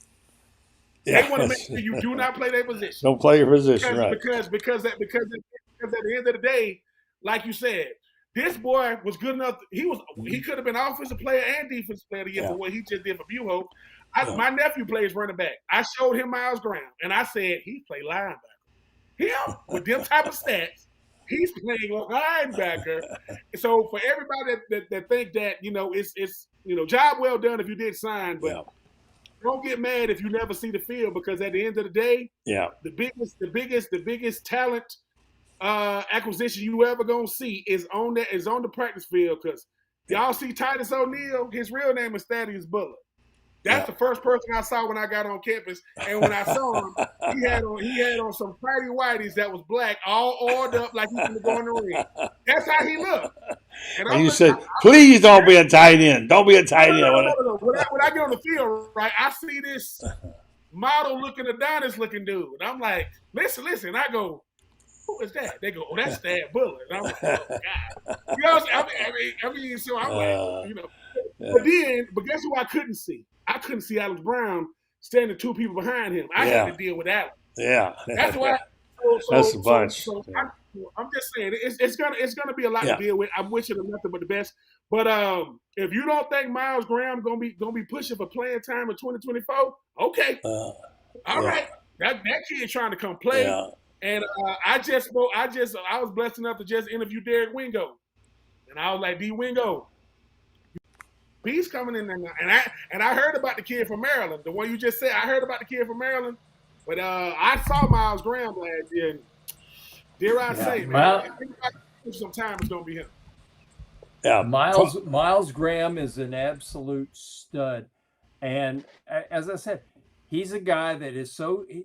Yeah. They want to make sure you do not play their position. Don't play your position, right. Because at the end of the day, like you said, this boy was good enough. He could have been offensive player and defensive player of the year for what he just did for Buchholz. My nephew plays running back. I showed him Miles Graham, and I said, he play linebacker. Him, with them type of stats, he's playing linebacker. So for everybody that think that, it's job well done if you did sign, but don't get mad if you never see the field, because at the end of the day, the biggest talent acquisition you ever gonna see is on the practice field. Because y'all see Titus O'Neil, his real name is Thaddeus Bullard. That's the first person I saw when I got on campus, and when I saw him, he had on some pretty whiteys that was black, all oiled up like he was going to the ring. That's how he looked. And you said, please don't be a tight end. Don't be a tight end. No. When I get on the field, right, I see this model-looking, Adonis-looking dude. I'm like, listen. I go, who is that? They go, oh, that's Thad Bullard. And I'm like, oh, God. You know what I'm saying? So I'm like, But guess who I couldn't see? I couldn't see Alex Brown standing two people behind him. I had to deal with Alex. Yeah. That's why. That's a bunch. I'm just saying, it's gonna be a lot to deal with. I'm wishing him nothing but the best. But if you don't think Miles Graham gonna be pushing for playing time in 2024, okay, all right, that kid trying to come play. Yeah. And I was blessed enough to just interview Derek Wingo, and I was like, D Wingo, he's coming in there now. And I heard about the kid from Maryland, the one you just said. I heard about the kid from Maryland, but I saw Miles Graham last year. And dare I say, man, some time it's gonna be him. Yeah, Miles Graham is an absolute stud, and as I said, he's a guy that is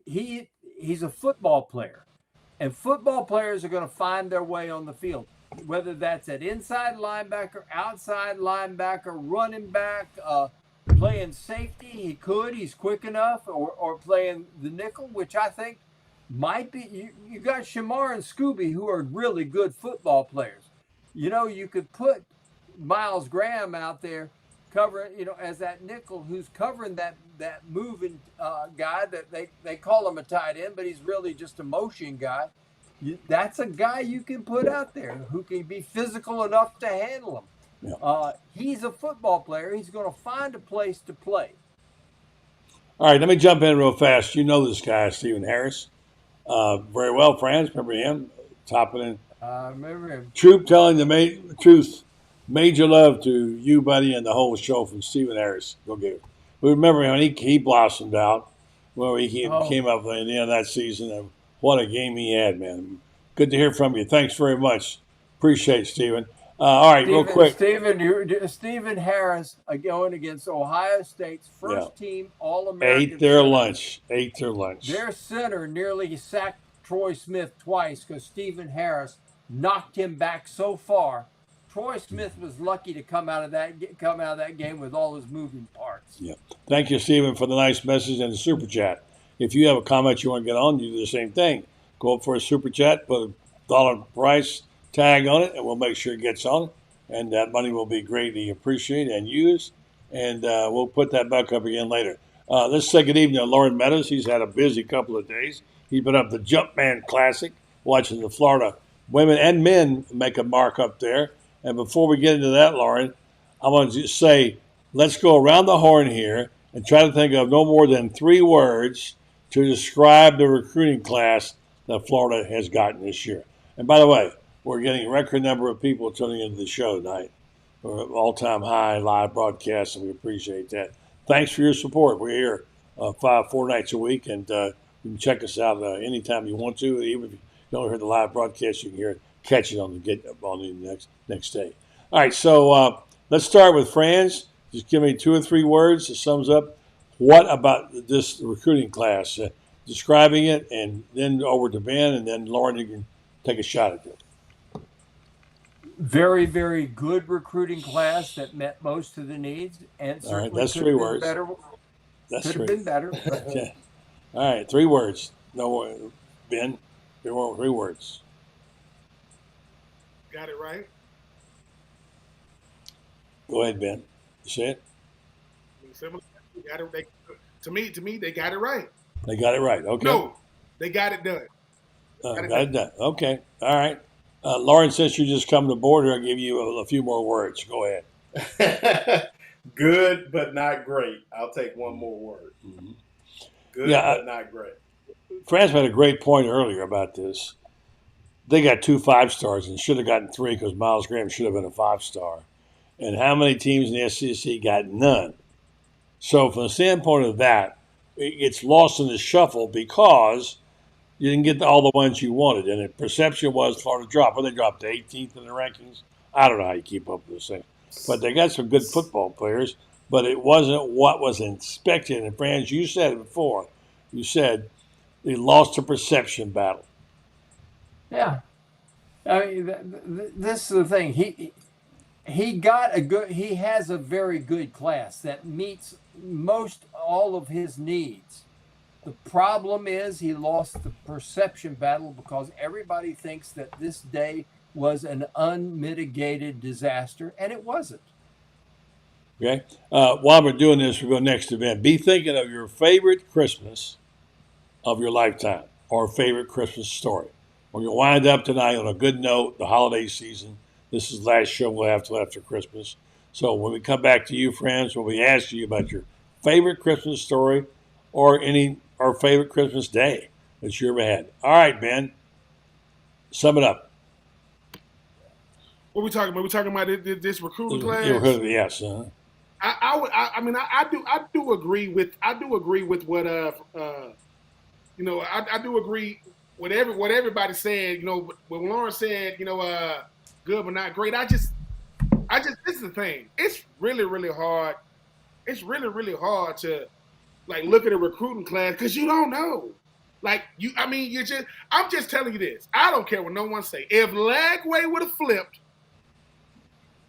he's a football player, and football players are going to find their way on the field, whether that's at inside linebacker, outside linebacker, running back, playing safety. He's quick enough, or playing the nickel, which I think might be. You got Shamar and Scooby, who are really good football players. You could put Miles Graham out there covering, as that nickel who's covering that moving guy that they call him a tight end, but he's really just a motion guy. That's a guy you can put out there who can be physical enough to handle him. Yeah. He's a football player. He's going to find a place to play. All right, let me jump in real fast. You know this guy, Stephen Harris, very well, Franz. Remember him topping in I remember him. Troupe telling the truth. Major love to you, buddy, and the whole show from Stephen Harris. Go get it. We remember when he blossomed out, when he came up at the end of that season, and what a game he had, man. Good to hear from you. Thanks very much. Appreciate it, Stephen. All right, real quick. Stephen Harris going against Ohio State's first team All-American. Ate their lunch. Their center nearly sacked Troy Smith twice because Stephen Harris knocked him back so far. Troy Smith was lucky to come out of that game with all his moving parts. Yeah. Thank you, Stephen, for the nice message and the super chat. If you have a comment you want to get on, you do the same thing. Go up for a super chat, put a $1 price tag on it, and we'll make sure it gets on it. And that money will be greatly appreciated and used. And we'll put that back up again later. Let's say good evening to Loren Meadows. He's had a busy couple of days. He's been up the Jumpman Classic, watching the Florida women and men make a mark up there. And before we get into that, Loren, I want to just say, let's go around the horn here and try to think of no more than 3 words to describe the recruiting class that Florida has gotten this year. And by the way, we're getting a record number of people tuning into the show tonight. We're at all-time high live broadcast, and we appreciate that. Thanks for your support. We're here 4 nights a week, and you can check us out anytime you want to. Even if you don't hear the live broadcast, you can hear it, catch it on the next day. All right, so let's start with Franz. Just give me 2 or 3 words that sums up what about this recruiting class, describing it, and then over to Ben, and then Loren, you can take a shot at it. Very, very good recruiting class that met most of the needs. And all right, that's 3 words. Could have been better. Okay. All right, 3 words. No, Ben, 3 words. Got it right. Go ahead, Ben. You say it. To me, they got it right. They got it right. Okay. No, they got it done. Got it done. Okay. All right. Loren, since you just come to board here, I'll give you a few more words. Go ahead. Good, but not great. I'll take 1 more word. Mm-hmm. Good, but not great. Franz made a great point earlier about this. They got 2 5-stars and should have gotten 3 because Miles Graham should have been a 5-star. And how many teams in the SEC got none? So from the standpoint of that, it's lost in the shuffle because you didn't get all the ones you wanted. And the perception was Florida dropped. Well, they dropped to 18th in the rankings. I don't know how you keep up with this thing. But they got some good football players, but it wasn't what was expected. And Franz, you said it before. You said they lost a perception battle. Yeah. I mean, this is the thing. He has a very good class that meets most all of his needs. The problem is he lost the perception battle because everybody thinks that this day was an unmitigated disaster, and it wasn't. Okay. While we're doing this, we'll go next to Ben. Be thinking of your favorite Christmas of your lifetime or favorite Christmas story. We're going to wind up tonight on a good note, the holiday season. This is the last show we'll have till after Christmas. So when we come back to you, friends, we'll be asking you about your favorite Christmas story or favorite Christmas day that you ever had. All right, Ben, sum it up. What are we talking about? We're talking about this recruiting class. Yes. I do agree with what I do agree with what everybody said. When Loren said, good but not great. I just this is the thing. It's really, really hard. It's really, really hard to look at a recruiting class because you don't know. I'm just telling you this. I don't care what no one say. If Lagway would have flipped,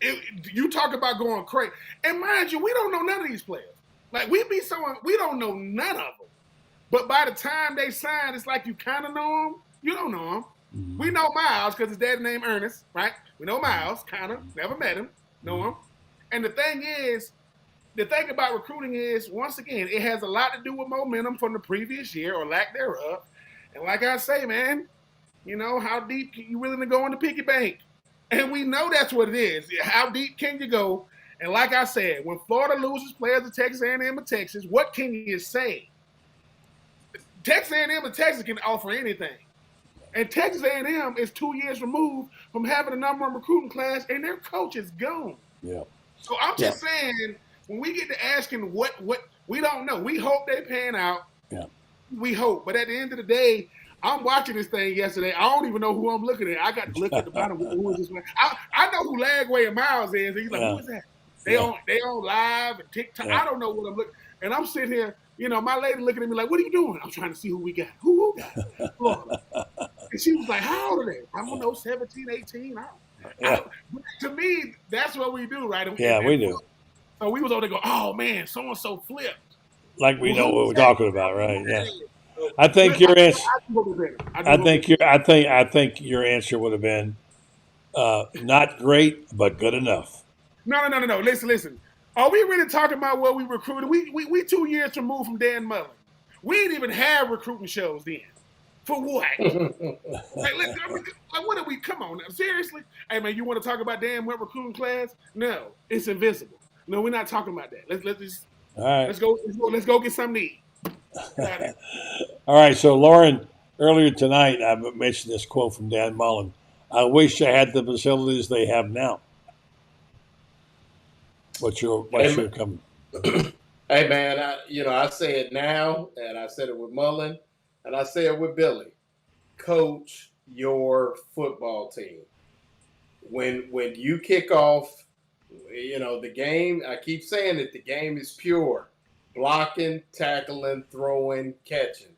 you talk about going crazy. And mind you, we don't know none of these players. We don't know none of them. But by the time they sign, it's like you kind of know them. You don't know them. Mm-hmm. We know Miles because his dad's name Ernest, right? We know Miles, kind of. Never met him. Know him. And the thing about recruiting is, once again, it has a lot to do with momentum from the previous year or lack thereof. And like I say, man, how deep are you willing to go in the piggy bank? And we know that's what it is. How deep can you go? And like I said, when Florida loses players to Texas A&M and Texas, what can you say? Texas A&M and Texas can offer anything. And Texas A&M is 2 years removed from having a number one recruiting class, and their coach is gone. Yeah. So I'm just saying, when we get to asking what we don't know, we hope they pan out. Yeah. We hope, but at the end of the day, I'm watching this thing yesterday. I don't even know who I'm looking at. I got to look at the bottom. Who is this man? I know who Lagway and Miles is. And he's like, who is that? They on live and TikTok. I don't know what I'm looking. And I'm sitting here, my lady looking at me like, what are you doing? I'm trying to see who we got. Who got Florida? And she was like, how old are they? I don't know, 17, 18. To me, that's what we do, right? Yeah, we do. So we was over there go, oh man, so-and-so flipped. Like we know what we're talking about, right? Yeah. I think your answer. I think your answer would have been not great, but good enough. No. Listen. Are we really talking about what we recruited? We 2 years removed from Dan Mullen. We didn't even have recruiting shows then. For what? What are we? Come on now, seriously? Hey man, you want to talk about Dan Mullen recruiting class? No, it's invisible. No, we're not talking about that. Let's just. All right. Let's go get something to eat. All right. So, Loren, earlier tonight, I mentioned this quote from Dan Mullen. I wish I had the facilities they have now. What's your comment? Hey, man, I say it now, and I said it with Mullen, and I say it with Billy. Coach your football team. When you kick off, the game, I keep saying it, the game is pure. Blocking, tackling, throwing, catching.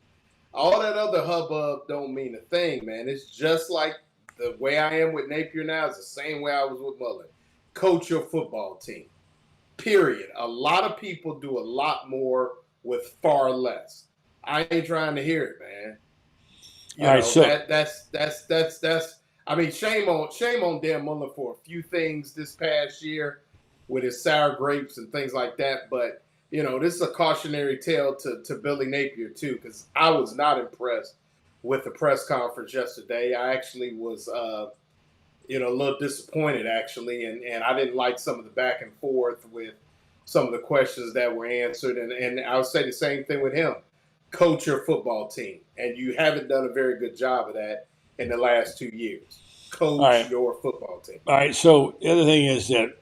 All that other hubbub don't mean a thing, man. It's just like the way I am with Napier now is the same way I was with Mullen. Coach your football team. Period. A lot of people do a lot more with far less. I ain't trying to hear it, man. That's I mean, shame on Dan Mullen for a few things this past year with his sour grapes and things like that. But, this is a cautionary tale to Billy Napier, too, because I was not impressed with the press conference yesterday. I actually was, a little disappointed, actually, and I didn't like some of the back and forth with some of the questions that were answered. And I would say the same thing with him. Coach your football team. And you haven't done a very good job of that in the last 2 years. Coach your football team. All right. So the other thing is that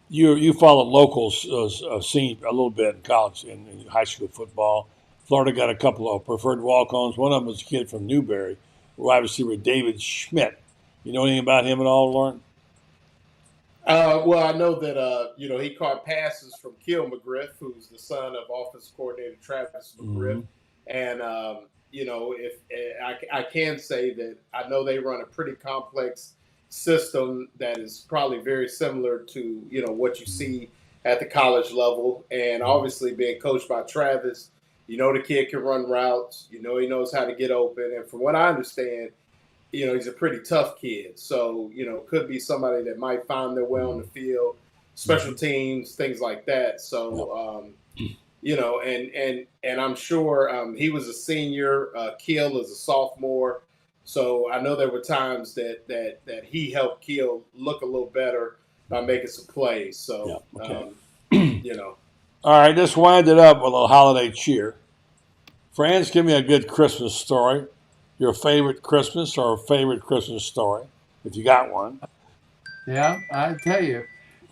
you followed locals scene a little bit in college in high school football. Florida got a couple of preferred walk-ons. One of them was a kid from Newberry, wide receiver David Schmidt. You know anything about him at all, Loren? Well, I know that he caught passes from Kill McGriff, who's the son of offensive coordinator Travis McGriff, and if I can say that I know they run a pretty complex system that is probably very similar to what you see at the college level, and obviously being coached by Travis, the kid can run routes, he knows how to get open, and from what I understand, he's a pretty tough kid. So, could be somebody that might find their way on the field, special teams, things like that. So, and I'm sure he was a senior, Keel is a sophomore. So I know there were times that he helped Keel look a little better by making some plays. So, All right, let's wind it up with a little holiday cheer. Franz, give me a good Christmas story. Your favorite Christmas or favorite Christmas story, if you got one. Yeah, I tell you,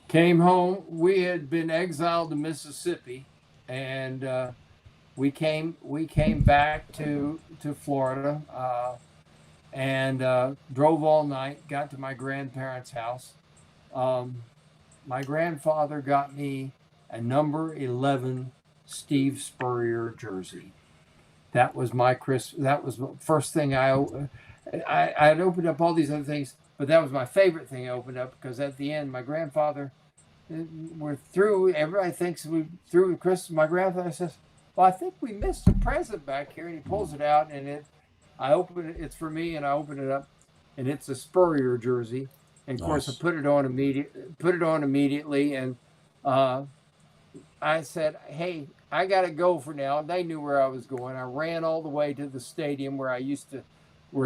came home. We had been exiled to Mississippi, and we came back to Florida, and drove all night. Got to my grandparents' house. My grandfather got me a number 11 Steve Spurrier jersey. That was my That was the first thing I had opened up all these other things, but that was my favorite thing I opened up because at the end, my grandfather, we're through. Everybody thinks we're through with Christmas. My grandfather says, "Well, I think we missed a present back here," and he pulls it out, and I open it. It's for me, and I open it up, and it's a Spurrier jersey. And of course, I put it on immediately, and I said, "Hey, I got to go for now." They knew where I was going. I ran all the way to the stadium where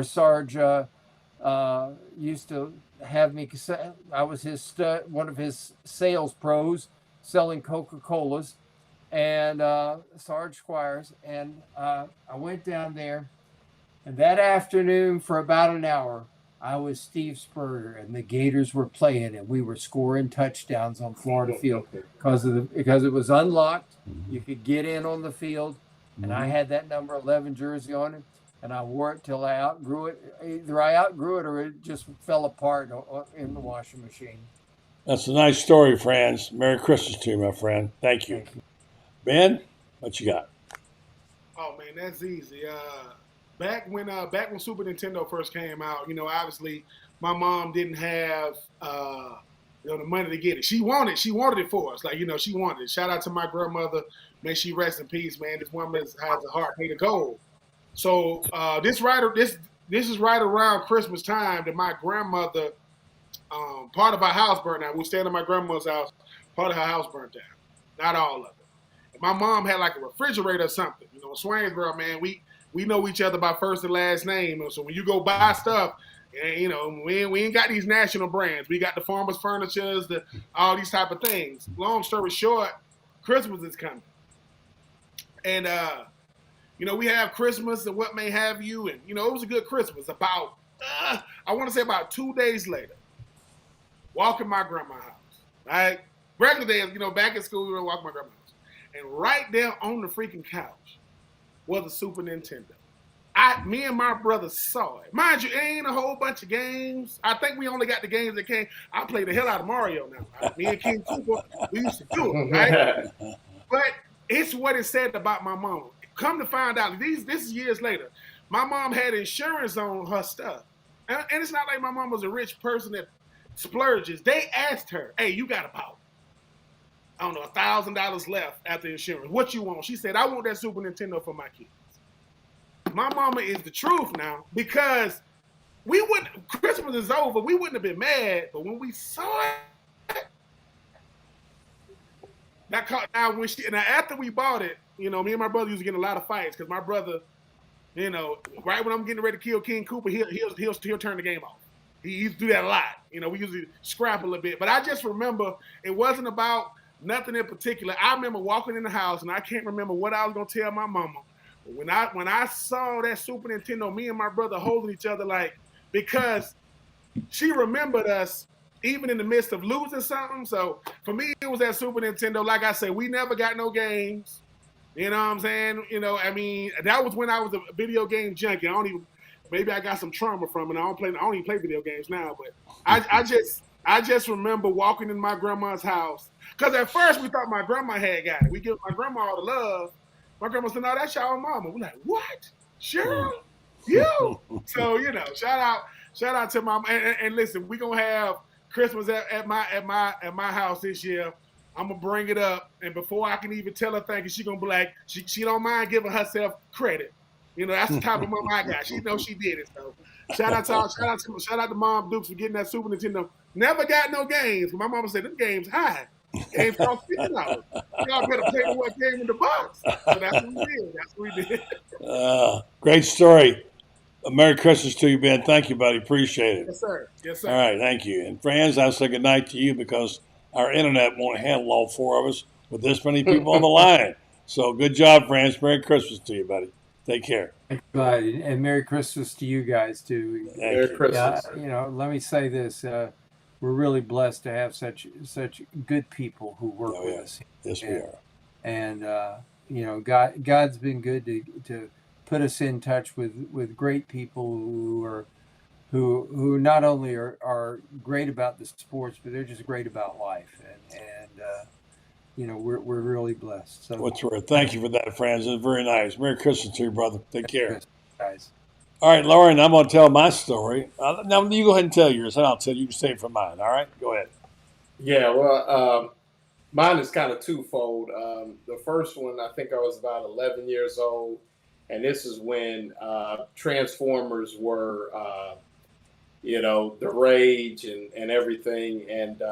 Sarge used to have me. I was one of his sales pros selling Coca-Colas. and Sarge Squires, and I went down there, and that afternoon for about an hour, I was Steve Spurrier, and the Gators were playing, and we were scoring touchdowns on Florida Field because it was unlocked. You could get in on the field, and I had that number 11 jersey on it, and I wore it till I outgrew it. Either I outgrew it or it just fell apart in the washing machine. That's a nice story, Franz. Merry Christmas to you, my friend. Thank you. Ben, what you got? Oh man, that's easy. Back when Super Nintendo first came out, obviously my mom didn't have the money to get it. She wanted it for us. She wanted it. Shout out to my grandmother. May she rest in peace, man. This woman has a heart made of gold. So this is right around Christmas time that my grandmother, part of our house burned down. We stayed at my grandmother's house. Part of her house burned down. Not all of it. And my mom had like a refrigerator or something. In Swainsboro, man, we know each other by first and last name. And so when you go buy stuff, and, we ain't got these national brands. We got the Farmers Furnitures, all these type of things. Long story short, Christmas is coming. And, we have Christmas and what may have you. And, it was a good Christmas. About, I want to say about 2 days later, walking my grandma's house. Right? Regular days, back at school, we were walking my grandma's house. And right there on the freaking couch was a Super Nintendo. Me and my brother saw it. Mind you, it ain't a whole bunch of games. I think we only got the games that came. I play the hell out of Mario now. Right? Me and King Cooper, we used to do it, right? But it's what it said about my mom. Come to find out, this is years later. My mom had insurance on her stuff. And it's not like my mom was a rich person that splurges. They asked her, hey, you got about, I don't know, $1,000 left after insurance. What you want? She said, I want that Super Nintendo for my kids. My mama is the truth now, because Christmas is over, we wouldn't have been mad, but when we saw it, now after we bought it, me and my brother used to get in a lot of fights, because my brother, right when I'm getting ready to kill King Cooper, he'll turn the game off. He used to do that a lot. We usually scrap a little bit, but I just remember it wasn't about nothing in particular. I remember walking in the house, and I can't remember what I was gonna tell my mama. When I saw that Super Nintendo, me and my brother holding each other, because she remembered us even in the midst of losing something. So for me, it was that Super Nintendo. Like I said, we never got no games. You know what I'm saying? That was when I was a video game junkie. Maybe I got some trauma from it. I don't even play video games now, but I just remember walking in my grandma's house. Because at first we thought my grandma had got it. We give my grandma all the love. My grandma said, no, that's y'all mama. We're like, what? Cheryl? You? So, shout out to mom. And listen, we're gonna have Christmas at my house this year. I'm gonna bring it up, and before I can even tell her thank you, she gonna be like, she don't mind giving herself credit. That's the type of mom I got. She knows she did it. So shout out to Mom Dukes for getting that Super Nintendo. Never got no games. My mama said, them games high. Games cost $50. Y'all better play with what came in the box. So that's what we did. Great story. Merry Christmas to you, Ben. Thank you, buddy. Appreciate it. Yes, sir. All right, thank you. And Franz, I'll say good night to you, because our internet won't handle all four of us with this many people on the line. So good job, Franz. Merry Christmas to you, buddy. Take care. Buddy, and Merry Christmas to you guys too. Merry Christmas. Let me say this: we're really blessed to have such good people who work with us. Yes, we are. And God's been good to put us in touch with great people who not only are great about the sports, but they're just great about life. We're really blessed. So what's worth? Thank you for that, Franz. It's very nice. Merry Christmas to you, brother. Take care. Guys. All right, Loren, I'm going to tell my story. Now, you go ahead and tell yours, and I'll tell you. You can save for mine. All right? Go ahead. Yeah, well, mine is kind of twofold. The first one, I think I was about 11 years old, and this is when Transformers were, the rage and everything. And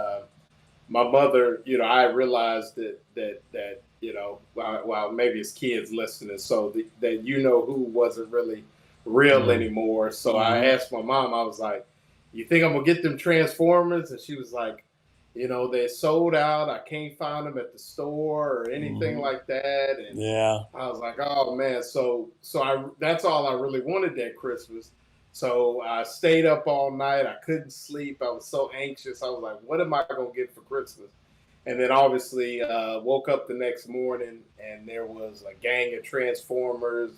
my mother, I realized that while maybe it's kids listening, so that who wasn't really real anymore. So I asked my mom, I was like, you think I'm gonna get them Transformers? And she was like, you know, they sold out. I can't find them at the store or anything like that. And I was like, oh man. So that's all I really wanted that Christmas. So I stayed up all night. I couldn't sleep. I was so anxious. I was like, what am I going to get for Christmas? And then obviously woke up the next morning and there was a gang of Transformers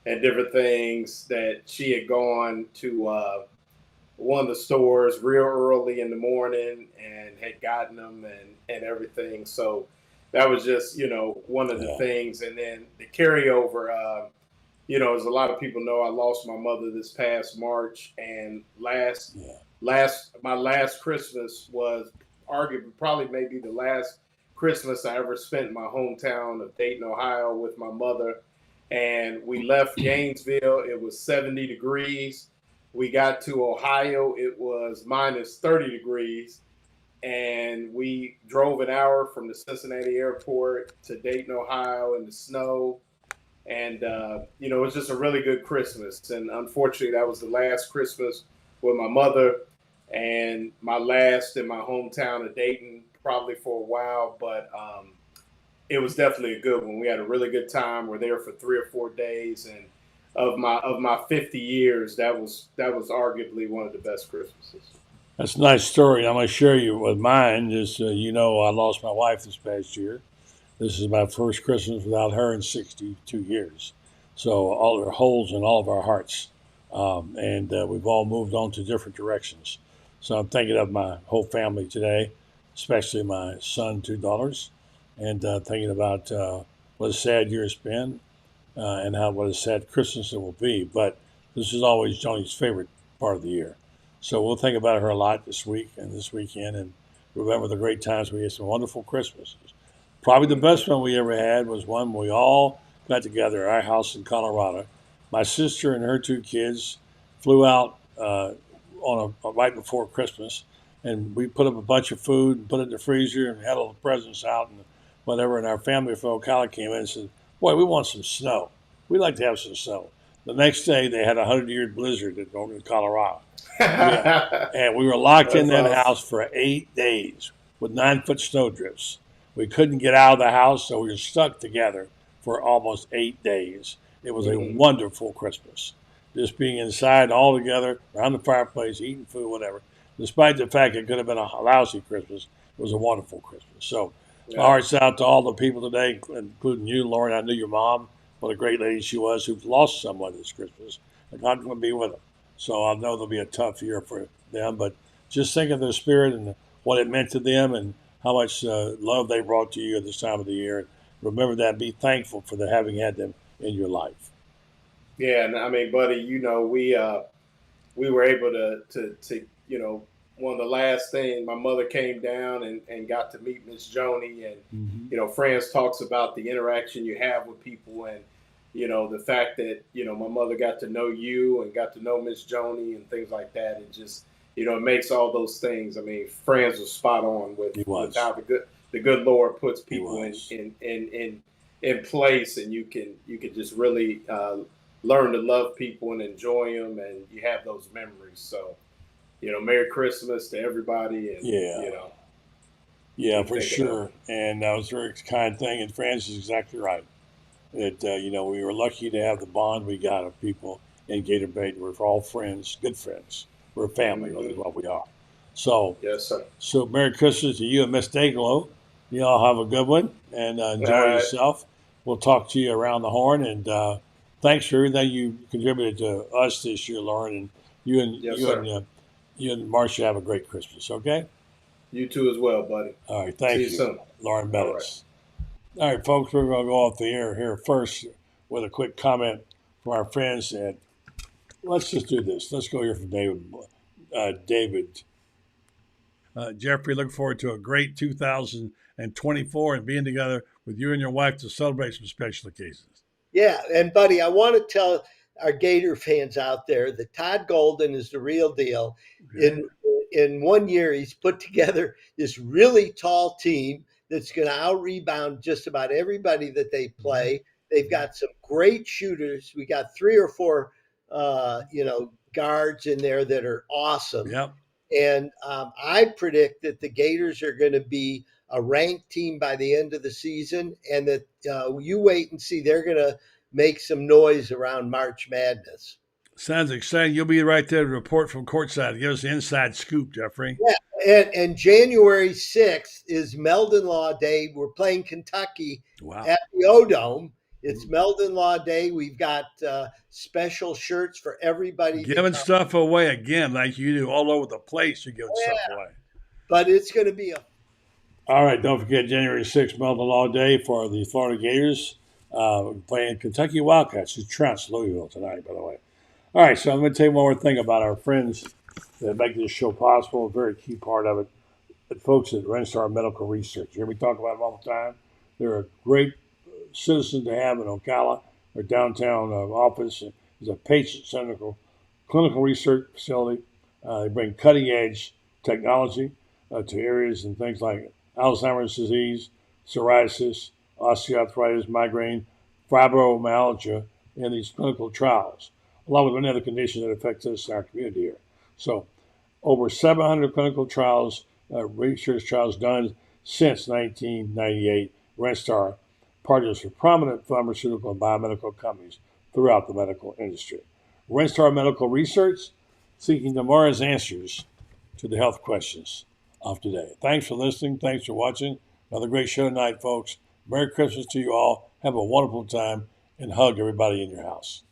and different things that she had gone to one of the stores real early in the morning and had gotten them and everything. So that was just, you know, one of the things. And then the carryover, you know, as a lot of people know, I lost my mother this past March, and my last Christmas was arguably probably maybe the last Christmas I ever spent in my hometown of Dayton, Ohio with my mother. And we left Gainesville. It was 70 degrees. We got to Ohio, it was minus 30 degrees, and we drove an hour from the Cincinnati airport to Dayton, Ohio in the snow. And, you know, it was just a really good Christmas. And unfortunately, that was the last Christmas with my mother and my last in my hometown of Dayton, probably for a while. But it was definitely a good one. We had a really good time. We're there for 3 or 4 days. And of my 50 years, that was arguably one of the best Christmases. That's a nice story. I'm going to share you with mine. Just you know, I lost my wife this past year. This is my first Christmas without her in 62 years. So all her holes in all of our hearts, and we've all moved on to different directions. So I'm thinking of my whole family today, especially my son, 2 daughters, and thinking about what a sad year it's been. And what a sad Christmas it will be. But this is always Joni's favorite part of the year. So we'll think about her a lot this week and this weekend and remember the great times we had, some wonderful Christmases. Probably the best one we ever had was one we all got together at our house in Colorado. My sister and her 2 kids flew out right before Christmas, and we put up a bunch of food and put it in the freezer and had all the presents out and whatever. And our family from Ocala came in and said, boy, we want some snow. We'd like to have some snow. The next day, they had a 100-year blizzard in Colorado. And we were locked in that house for 8 days with 9-foot snow drifts. We couldn't get out of the house, so we were stuck together for almost 8 days. It was a wonderful Christmas. Just being inside all together, around the fireplace, eating food, whatever. Despite the fact it could have been a lousy Christmas, it was a wonderful Christmas. So my heart's out to all the people today, including you, Loren. I knew your mom, what a great lady she was, who lost someone this Christmas. And God's going to be with them. So I know there'll be a tough year for them, but just think of their spirit and what it meant to them and how much love they brought to you at this time of the year. Remember that. Be thankful for having had them in your life. Yeah, and I mean, buddy, you know, we were able to you know, one of the last things, my mother came down and got to meet Miss Joni, and you know, Franz talks about the interaction you have with people, and you know, the fact that, you know, my mother got to know you and got to know Miss Joni and things like that. It just, you know, it makes all those things. I mean, Franz was spot on with how the good Lord puts people in place, and you can just really learn to love people and enjoy them, and you have those memories. So, you know, Merry Christmas to everybody. And, you know. Yeah, for sure. And that was a very kind thing. And Franz is exactly right. That, you know, we were lucky to have the bond we got of people in Gator Bay. We're all friends, good friends. We're a family, is what we are. So, yes, sir. So Merry Christmas to you and Miss Dayglow. You all have a good one and enjoy yourself. We'll talk to you around the horn. And thanks for everything you contributed to us this year, Loren. And you and Marcia have a great Christmas, okay? You too as well, buddy. All right, thank you. See you soon. Loren Meadowsl. All right, folks, we're going to go off the air here first with a quick comment from our friends. And let's just do this. Let's go here from David. Jeffrey, look forward to a great 2024 and being together with you and your wife to celebrate some special occasions. Yeah, and buddy, I want to tell our Gator fans out there that Todd Golden is the real deal. Okay. In 1 year, he's put together this really tall team that's going to out-rebound just about everybody that they play. They've got some great shooters. We got 3 or 4, guards in there that are awesome. Yep. And I predict that the Gators are going to be a ranked team by the end of the season, and that you wait and see. They're going to make some noise around March Madness. Sounds exciting. You'll be right there to report from courtside. Give us the inside scoop, Jeffrey. Yeah, and January 6th is Meldon Law Day. We're playing Kentucky at the O-Dome. It's Meldon Law Day. We've got special shirts for everybody. Giving stuff away again like you do all over the place. You're giving stuff away. But it's going to be All right, don't forget January 6th, Meldon Law Day for the Florida Gators playing Kentucky Wildcats, who trounced Louisville tonight, by the way. All right, so I'm going to tell you one more thing about our friends that make this show possible, a very key part of it, the folks at Renstar Medical Research. You hear me talk about them all the time? They're a great citizen to have in Ocala. Their downtown office is a patient-centered clinical research facility. They bring cutting-edge technology to areas and things like Alzheimer's disease, psoriasis, osteoarthritis, migraine, fibromyalgia in these clinical trials, along with many other conditions that affect us in our community here. So over 700 clinical trials, research trials done since 1998. Renstar partners with prominent pharmaceutical and biomedical companies throughout the medical industry. Renstar Medical Research, seeking tomorrow's answers to the health questions of today. Thanks for listening. Thanks for watching. Another great show tonight, folks. Merry Christmas to you all. Have a wonderful time and hug everybody in your house.